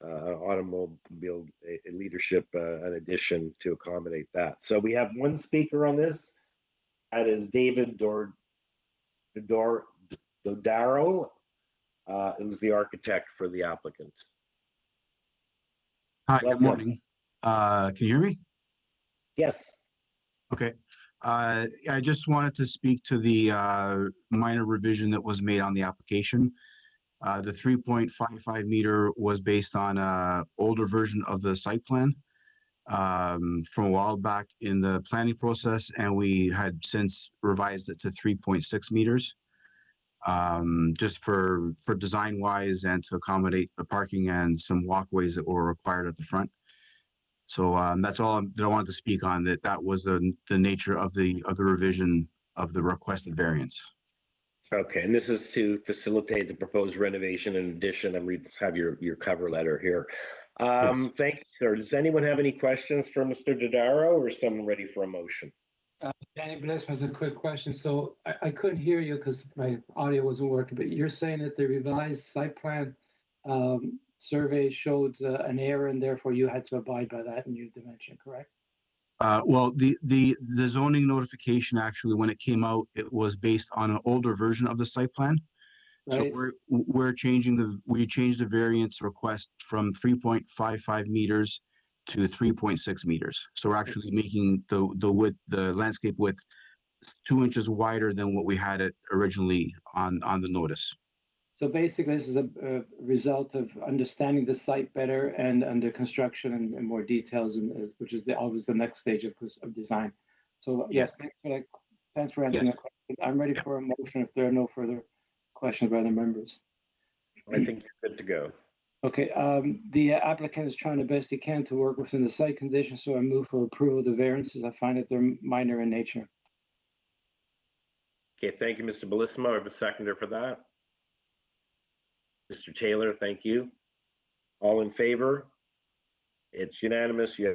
automobile leadership, an addition to accommodate that. So we have one speaker on this. That is David Dodaro, who's the architect for the applicant. Hi, Welcome. good morning. Can you hear me? Yes. Okay. I just wanted to speak to the minor revision that was made on the application. The 3.55 meter was based on an older version of the site plan from a while back in the planning process, and we had since revised it to 3.6 meters. Just for design wise and to accommodate the parking and some walkways that were required at the front. So that's all that I wanted to speak on. That was the nature of the revision of the requested variance. Okay, and this is to facilitate the proposed renovation and addition, and we have your cover letter here. Yes. Thank you, sir. Does anyone have any questions for Mr. Dodaro, or is someone ready for a motion? Danny Bellissimo has a quick question. So I couldn't hear you because my audio wasn't working, but you're saying that the revised site plan survey showed an error, and therefore you had to abide by that in your dimension, correct? Well, the zoning notification, actually, when it came out, it was based on an older version of the site plan. Right. So we changed the variance request from 3.55 meters to 3.6 meters. So we're actually making the landscape width 2 inches wider than what we had it originally on the notice. So basically, this is a result of understanding the site better and under construction and more details, which is always the next stage of design. So yes, thanks for answering that question. I'm ready for a motion if there are no further questions by the members. I think you're good to go. Okay, the applicant is trying the best he can to work within the site conditions, so I move for approval of the variances. I find that they're minor in nature. Okay, thank you, Mr. Bellissimo. I have a seconder for that. Mr. Taylor, thank you. All in favor? It's unanimous. Yeah.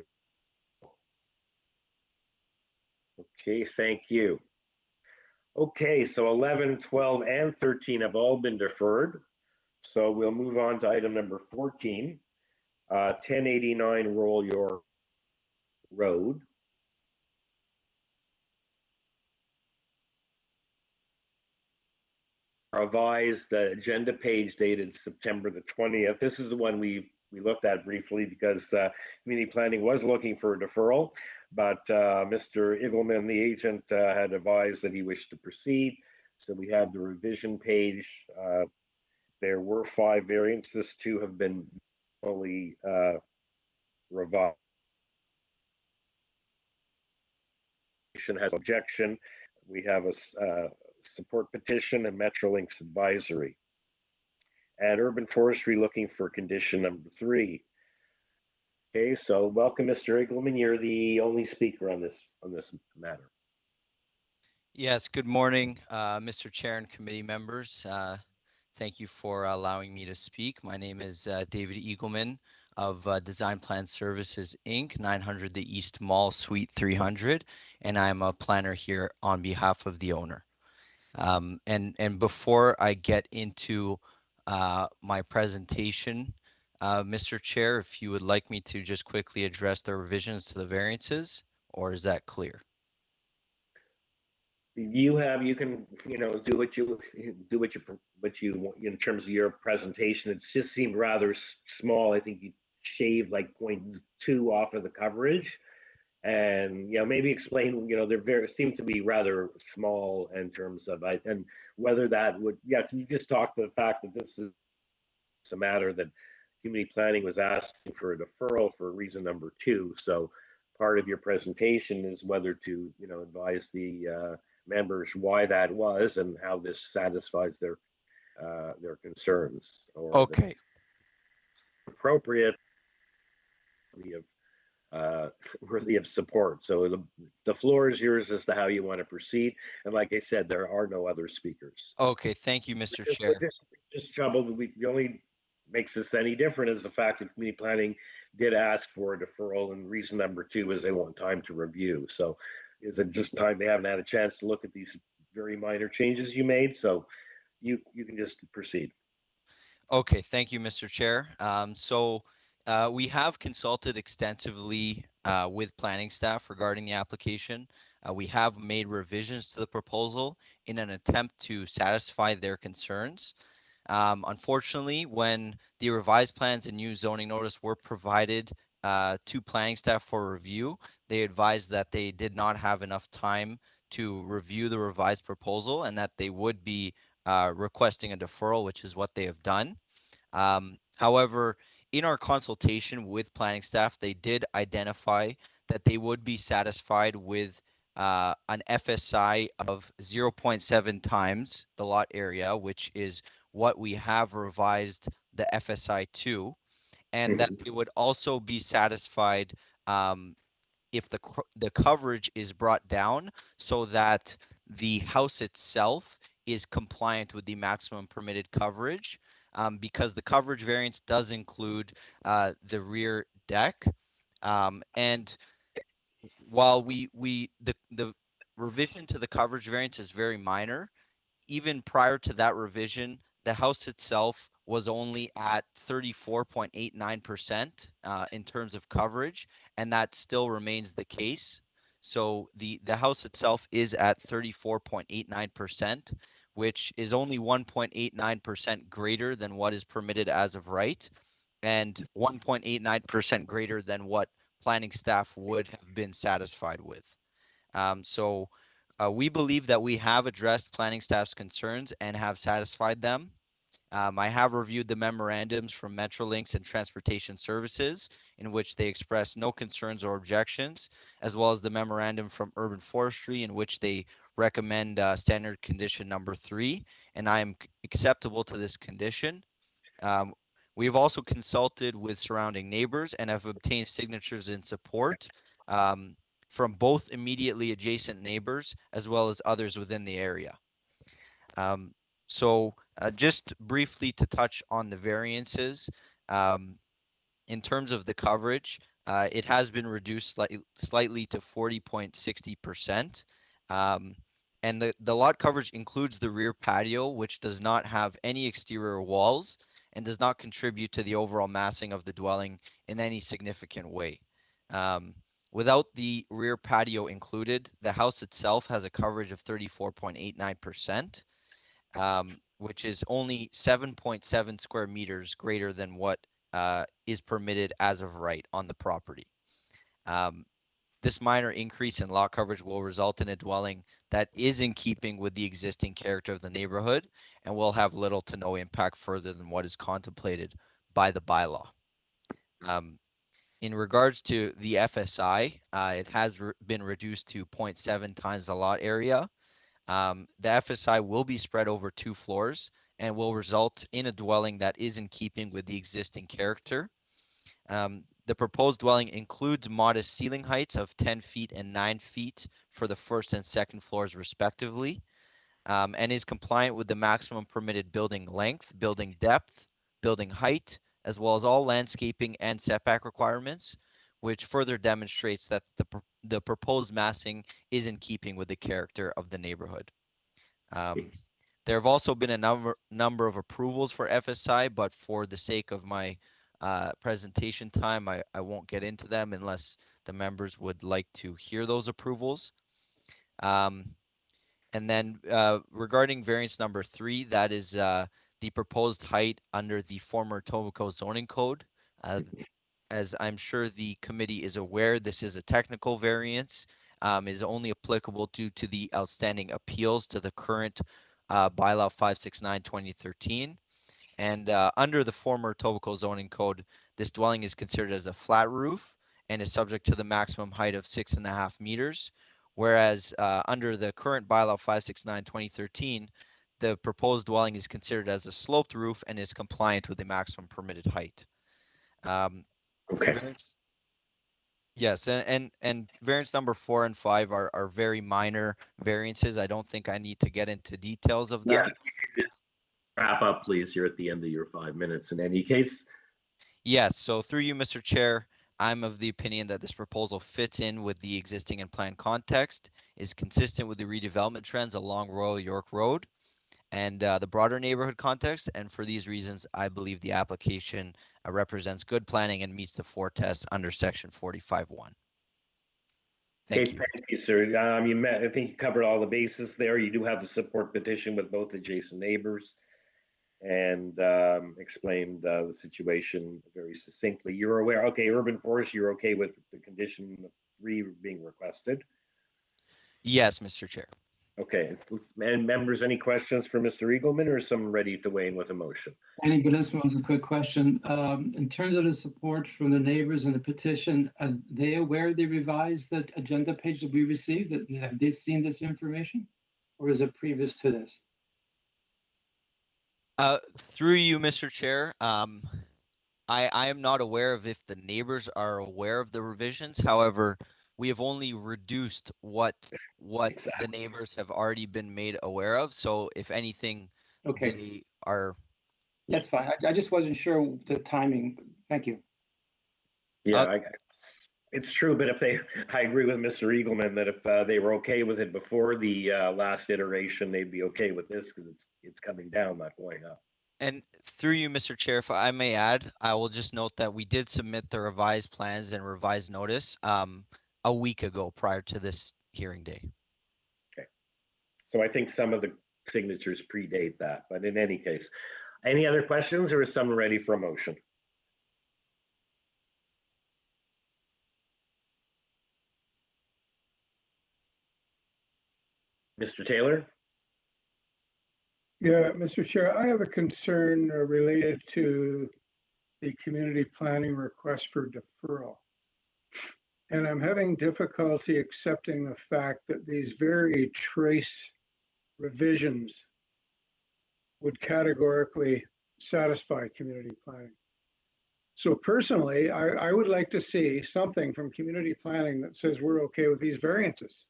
Okay, thank you. Okay, so 11, 12, and 13 have all been deferred. So we'll move on to item number 14, 1089 Royal York Road. revised agenda page dated September the 20th. This is the one we looked at briefly because community planning was looking for a deferral, but Mr. Igelman, the agent, had advised that he wished to proceed. So we have the revision page. There were 5 variances. 2 have been fully revised. Has objection. We have a support petition and Metrolinx advisory. And Urban Forestry looking for condition number 3. Okay, so welcome, Mr. Igelman. You're the only speaker on this matter. Yes, good morning, Mr. Chair and committee members. Thank you for allowing me to speak. My name is David Eagleman of Design Plan Services, Inc., 900 the East Mall, Suite 300, and I'm a planner here on behalf of the owner. And before I get into my presentation, Mr. Chair, if you would like me to just quickly address the revisions to the variances, or is that clear? You can do what you in terms of your presentation. It just seemed rather small. I think you shaved like 0.2 off of the coverage, and maybe explain. They're seem to be rather small in terms of and whether that would. Yeah, can you just talk to the fact that this is a matter that community planning was asking for a deferral for reason number 2. So part of your presentation is whether to advise the members why that was and how this satisfies their concerns. Or okay. Appropriate, worthy of support. So the floor is yours as to how you want to proceed. And like I said, there are no other speakers. Okay, thank you, Mr. Chair. Just troubled. The only makes this any different is the fact that community planning did ask for a deferral, and reason number 2 is they want time to review. So is it just time they haven't had a chance to look at these very minor changes you made? So you can just proceed. Okay, thank you, Mr. Chair. We have consulted extensively with planning staff regarding the application. We have made revisions to the proposal in an attempt to satisfy their concerns. Unfortunately, when the revised plans and new zoning notice were provided to planning staff for review, they advised that they did not have enough time to review the revised proposal and that they would be requesting a deferral, which is what they have done. However, in our consultation with planning staff, they did identify that they would be satisfied with an FSI of 0.7 times the lot area, which is what we have revised the FSI to, and that they would also be satisfied if the coverage is brought down so that the house itself is compliant with the maximum permitted coverage, because the coverage variance does include the rear deck. And while the revision to the coverage variance is very minor, even prior to that revision, the house itself was only at 34.89% in terms of coverage, and that still remains the case. So the house itself is at 34.89%, which is only 1.89% greater than what is permitted as of right, and 1.89% greater than what planning staff would have been satisfied with. We believe that we have addressed planning staff's concerns and have satisfied them. I have reviewed the memorandums from Metrolinx and Transportation Services, in which they express no concerns or objections, as well as the memorandum from Urban Forestry, in which they recommend standard condition number 3, and I am acceptable to this condition. We have also consulted with surrounding neighbors and have obtained signatures in support from both immediately adjacent neighbors as well as others within the area. Just briefly to touch on the variances, in terms of the coverage, it has been reduced slightly to 40.60%. And the lot coverage includes the rear patio, which does not have any exterior walls and does not contribute to the overall massing of the dwelling in any significant way. Without the rear patio included, the house itself has a coverage of 34.89%. which is only 7.7 square meters greater than what is permitted as of right on the property. This minor increase in lot coverage will result in a dwelling that is in keeping with the existing character of the neighborhood and will have little to no impact further than what is contemplated by the bylaw. In regards to the FSI, it has been reduced to 0.7 times the lot area. The FSI will be spread over 2 floors and will result in a dwelling that is in keeping with the existing character. The proposed dwelling includes modest ceiling heights of 10 feet and 9 feet for the first and second floors respectively, and is compliant with the maximum permitted building length, building depth, building height, as well as all landscaping and setback requirements, which further demonstrates that the proposed massing is in keeping with the character of the neighborhood. There have also been a number of approvals for FSI, but for the sake of my presentation time, I won't get into them unless the members would like to hear those approvals. And then regarding variance number 3, that is the proposed height under the former Etobicoke zoning code. As I'm sure the committee is aware, this is a technical variance, is only applicable due to the outstanding appeals to the current bylaw 569/2013. And under the former Etobicoke zoning code, this dwelling is considered as a flat roof and is subject to the maximum height of 6.5 meters. Whereas under the current bylaw 569/2013, the proposed dwelling is considered as a sloped roof and is compliant with the maximum permitted height. Okay. Yes, and variance number 4 and 5 are very minor variances. I don't think I need to get into details of them. Yeah, just wrap up, please. You're at the end of your 5 minutes in any case. Yes, so through you, Mr. Chair, I'm of the opinion that this proposal fits in with the existing and planned context, is consistent with the redevelopment trends along Royal York Road and the broader neighborhood context. And for these reasons, I believe the application represents good planning and meets the 4 tests under section 45(1). Thank you. Thank you, sir. I think you covered all the bases there. You do have the support petition with both adjacent neighbors and explained the situation very succinctly. You're aware, okay, urban forest, you're okay with the condition 3 being requested? Yes, Mr. Chair. Okay, and members, any questions for Mr. Eagleman, or is someone ready to weigh in with a motion? Andy Belismo has a quick question. In terms of the support from the neighbors and the petition, are they aware they revised the agenda page that we received? Have they seen this information? Or is it previous to this? Through you, Mr. Chair, I am not aware of if the neighbors are aware of the revisions. However, we have only reduced what the neighbors have already been made aware of. So if anything, okay, they are. That's fine. I just wasn't sure the timing. Thank you. Yeah, it's true, but if I agree with Mr. Eagleman that if they were okay with it before the last iteration, they'd be okay with this because it's coming down, not going up. And through you, Mr. Chair, if I may add, I will just note that we did submit the revised plans and revised notice a week ago prior to this hearing day. Okay. So I think some of the signatures predate that, but in any case, any other questions, or is someone ready for a motion? Mr. Taylor? Yeah, Mr. Chair, I have a concern related to the community planning request for deferral. And I'm having difficulty accepting the fact that these very trace revisions would categorically satisfy community planning. So personally, I would like to see something from community planning that says we're okay with these variances.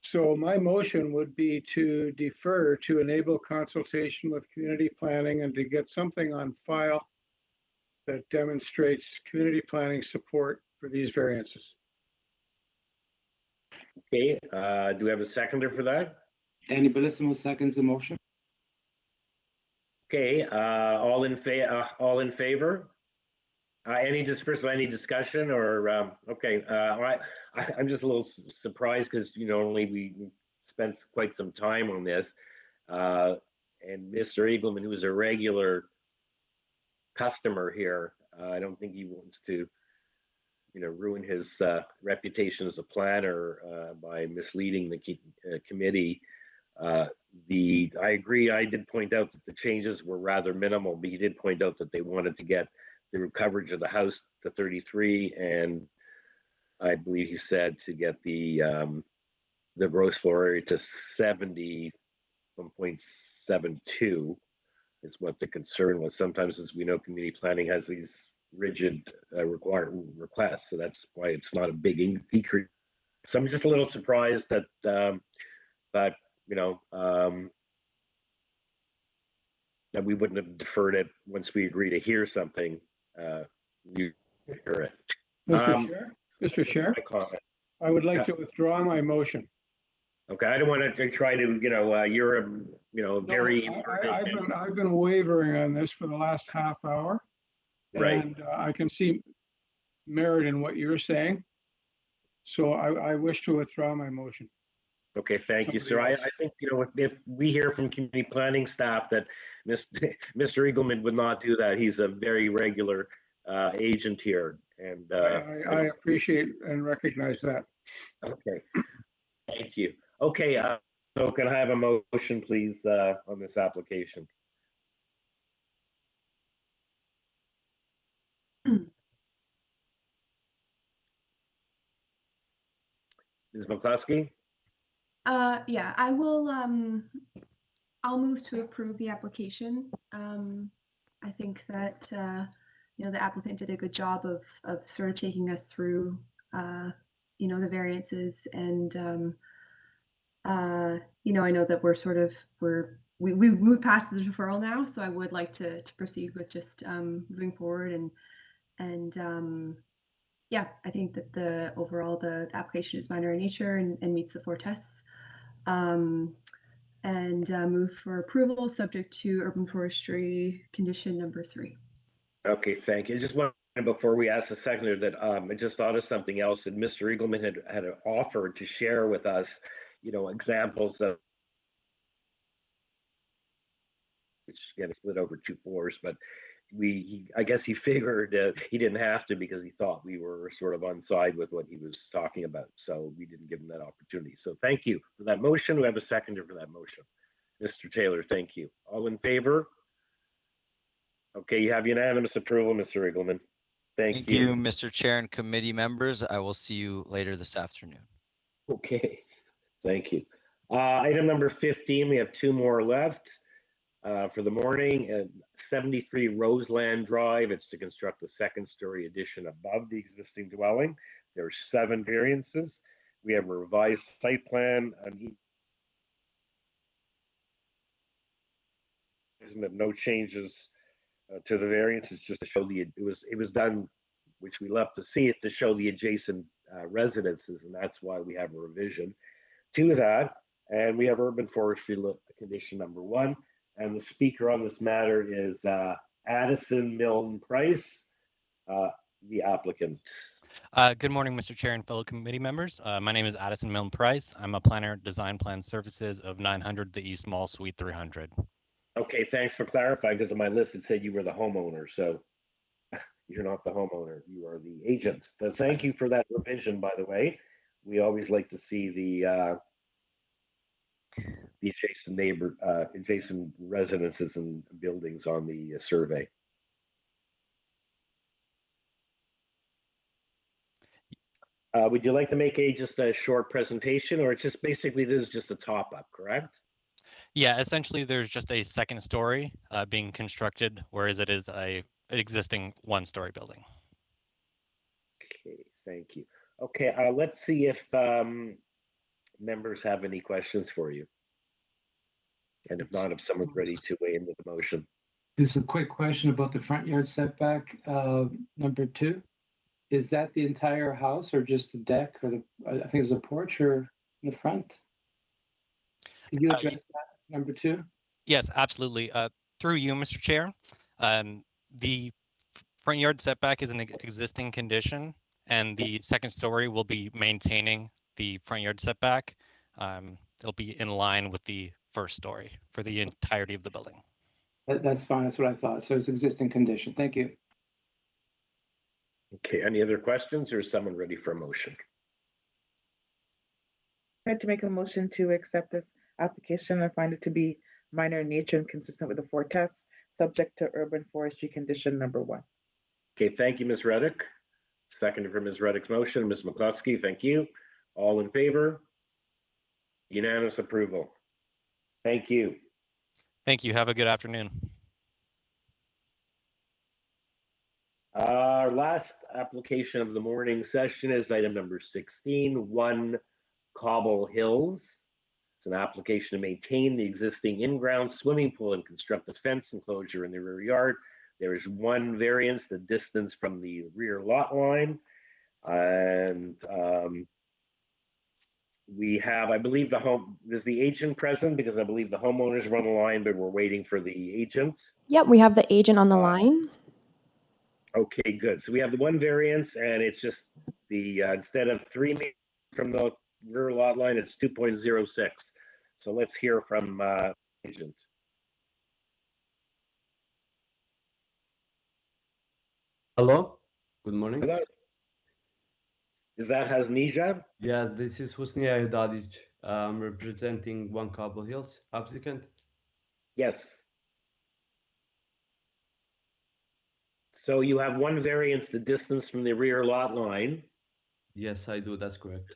So my motion would be to defer to enable consultation with community planning and to get something on file that demonstrates community planning support for these variances. Okay, do we have a seconder for that? Andy Bellissimo seconds the motion. Okay, all in favor? First of all, any discussion or, okay, I'm just a little surprised because, normally we spent quite some time on this. And Mr. Eagleman, who is a regular customer here, I don't think he wants to, ruin his reputation as a planner by misleading the committee. I agree. I did point out that the changes were rather minimal, but he did point out that they wanted to get the coverage of the house to 33, and I believe he said to get the gross floor area to 71.72 is what the concern was. Sometimes, as we know, community planning has these rigid requests, so that's why it's not a big decrease. So I'm just a little surprised that that we wouldn't have deferred it once we agree to hear something. You hear it. Mr. Chair, I would like to withdraw my motion. Okay, I don't want to try to, you're a, very. I've been wavering on this for the last half hour. Right. And I can see merit in what you're saying. So I wish to withdraw my motion. Okay, thank you, sir. I think, if we hear from community planning staff that Mr. Eagleman would not do that, he's a very regular agent here. And I appreciate and recognize that. Okay, thank you. Okay, so can I have a motion, please, on this application? Ms. McCluskey? Yeah, I will, I'll move to approve the application. I think that, the applicant did a good job of sort of taking us through, the variances and, I know that we've moved past the deferral now, so I would like to proceed with just moving forward and yeah, I think that the application is minor in nature and meets the 4 tests. And move for approval subject to urban forestry condition number 3. Okay, thank you. Just one before we ask the seconder that I just thought of something else that Mr. Eagleman had offered to share with us, examples of, which again is split over 2 floors, but I guess he figured he didn't have to because he thought we were sort of on side with what he was talking about. So we didn't give him that opportunity. So thank you for that motion. We have a seconder for that motion. Mr. Taylor, thank you. All in favor? Okay, you have unanimous approval, Mr. Eagleman. Thank you. Mr. Chair and committee members. I will see you later this afternoon. Okay, thank you. Item number 15, we have 2 more left. For the morning, 73 Roseland Drive. It's to construct a 2nd-story addition above the existing dwelling. There are 7 variances. We have a revised site plan. No changes to the variances, just to show it was done, which we love to see it, to show the adjacent residences, and that's why we have a revision to that. And we have urban forestry condition number 1. And the speaker on this matter is Addison Milne Price, the applicant. Good morning, Mr. Chair and fellow committee members. My name is Addison Milne Price. I'm a planner, design plan services of 900 The East Mall, Suite 300. Okay, thanks for clarifying, because on my list it said you were the homeowner. So you're not the homeowner, you are the agent. So thank you for that revision, by the way. We always like to see the adjacent residences and buildings on the survey. Would you like to make just a short presentation, or it's just basically this is just a top up, correct? Yeah, essentially there's just a 2nd story being constructed, whereas it is an existing 1-story building. Okay, thank you. Okay, let's see if members have any questions for you. And if not, if someone's ready to weigh into the motion. Just a quick question about the front yard setback, number 2. Is that the entire house or just the deck or I think it's a porch or in the front? Can you address that, number 2? Yes, absolutely. Through you, Mr. Chair, the front yard setback is an existing condition, and the 2nd story will be maintaining the front yard setback. It'll be in line with the first story for the entirety of the building. That's fine. That's what I thought. So it's existing condition. Thank you. Okay, any other questions, or is someone ready for a motion? I'd like to make a motion to accept this application and find it to be minor in nature and consistent with the forecast, subject to urban forestry condition number 1. Okay, thank you, Ms. Reddick. Second for Ms. Reddick's motion, Ms. McCluskey, thank you. All in favor? Unanimous approval. Thank you. Thank you. Have a good afternoon. Our last application of the morning session is item number 16, 1 Cobble Hills. It's an application to maintain the existing in-ground swimming pool and construct a fence enclosure in the rear yard. There is one variance, the distance from the rear lot line. And we have, I believe is the agent present, because I believe the homeowners run the line, but we're waiting for the agent. Yep, we have the agent on the line. Okay, good. So we have the one variance, and it's just the, instead of 3 meters from the rear lot line, it's 2.06. So let's hear from agent. Hello, good morning. Hello. Is that Hasnija? Yes, this is Husniya Dadic. I'm representing 1 Cobble Hills applicant. Yes. So you have one variance, the distance from the rear lot line. Yes, I do. That's correct.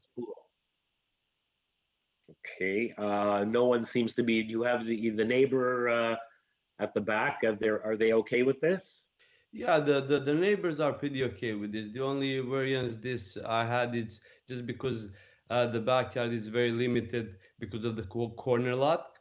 Okay. No one seems to be. You have the neighbor at the back. Are they okay with this? Yeah, the neighbors are pretty okay with this. The only variance I had is just because the backyard is very limited because of the corner lot,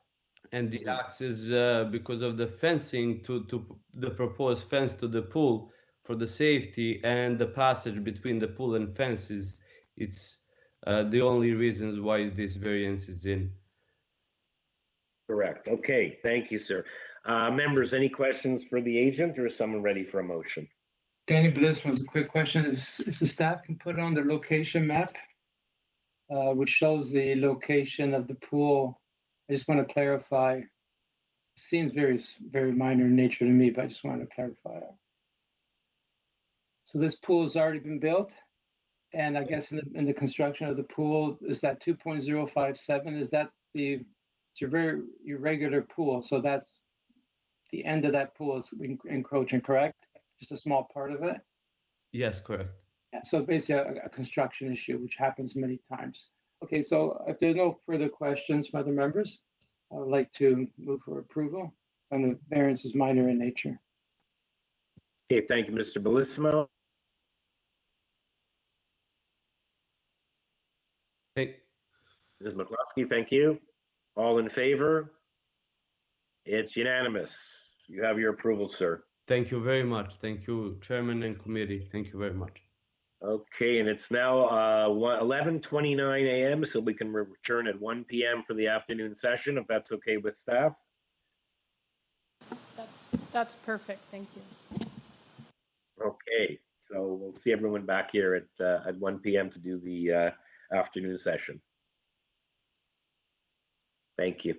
and the access because of the fencing to the proposed fence to the pool for the safety, and the passage between the pool and fences. It's the only reasons why this variance is in. Correct. Okay. Thank you, sir. Members, any questions for the agent, or is someone ready for a motion? Danny Bliss was a quick question. If the staff can put on the location map, which shows the location of the pool. I just want to clarify. It seems very minor in nature to me, but I just wanted to clarify it. So this pool has already been built, and I guess in the construction of the pool, is that 2.057? Is that it's a very irregular pool, so that's the end of that pool is encroaching, correct? Just a small part of it? Yes, correct. Yeah, so basically a construction issue, which happens many times. Okay, so if there are no further questions from other members, I would like to move for approval, and the variance is minor in nature. Okay, thank you, Mr. Bellissimo. Hey. Ms. McCluskey, thank you. All in favor? It's unanimous. You have your approval, sir. Thank you very much. Thank you, Chairman and committee. Thank you very much. Okay, and it's now 11:29 a.m., so we can return at 1 p.m. for the afternoon session, if that's okay with staff. That's perfect. Thank you. Okay, so we'll see everyone back here at 1 p.m. to do the afternoon session. Thank you.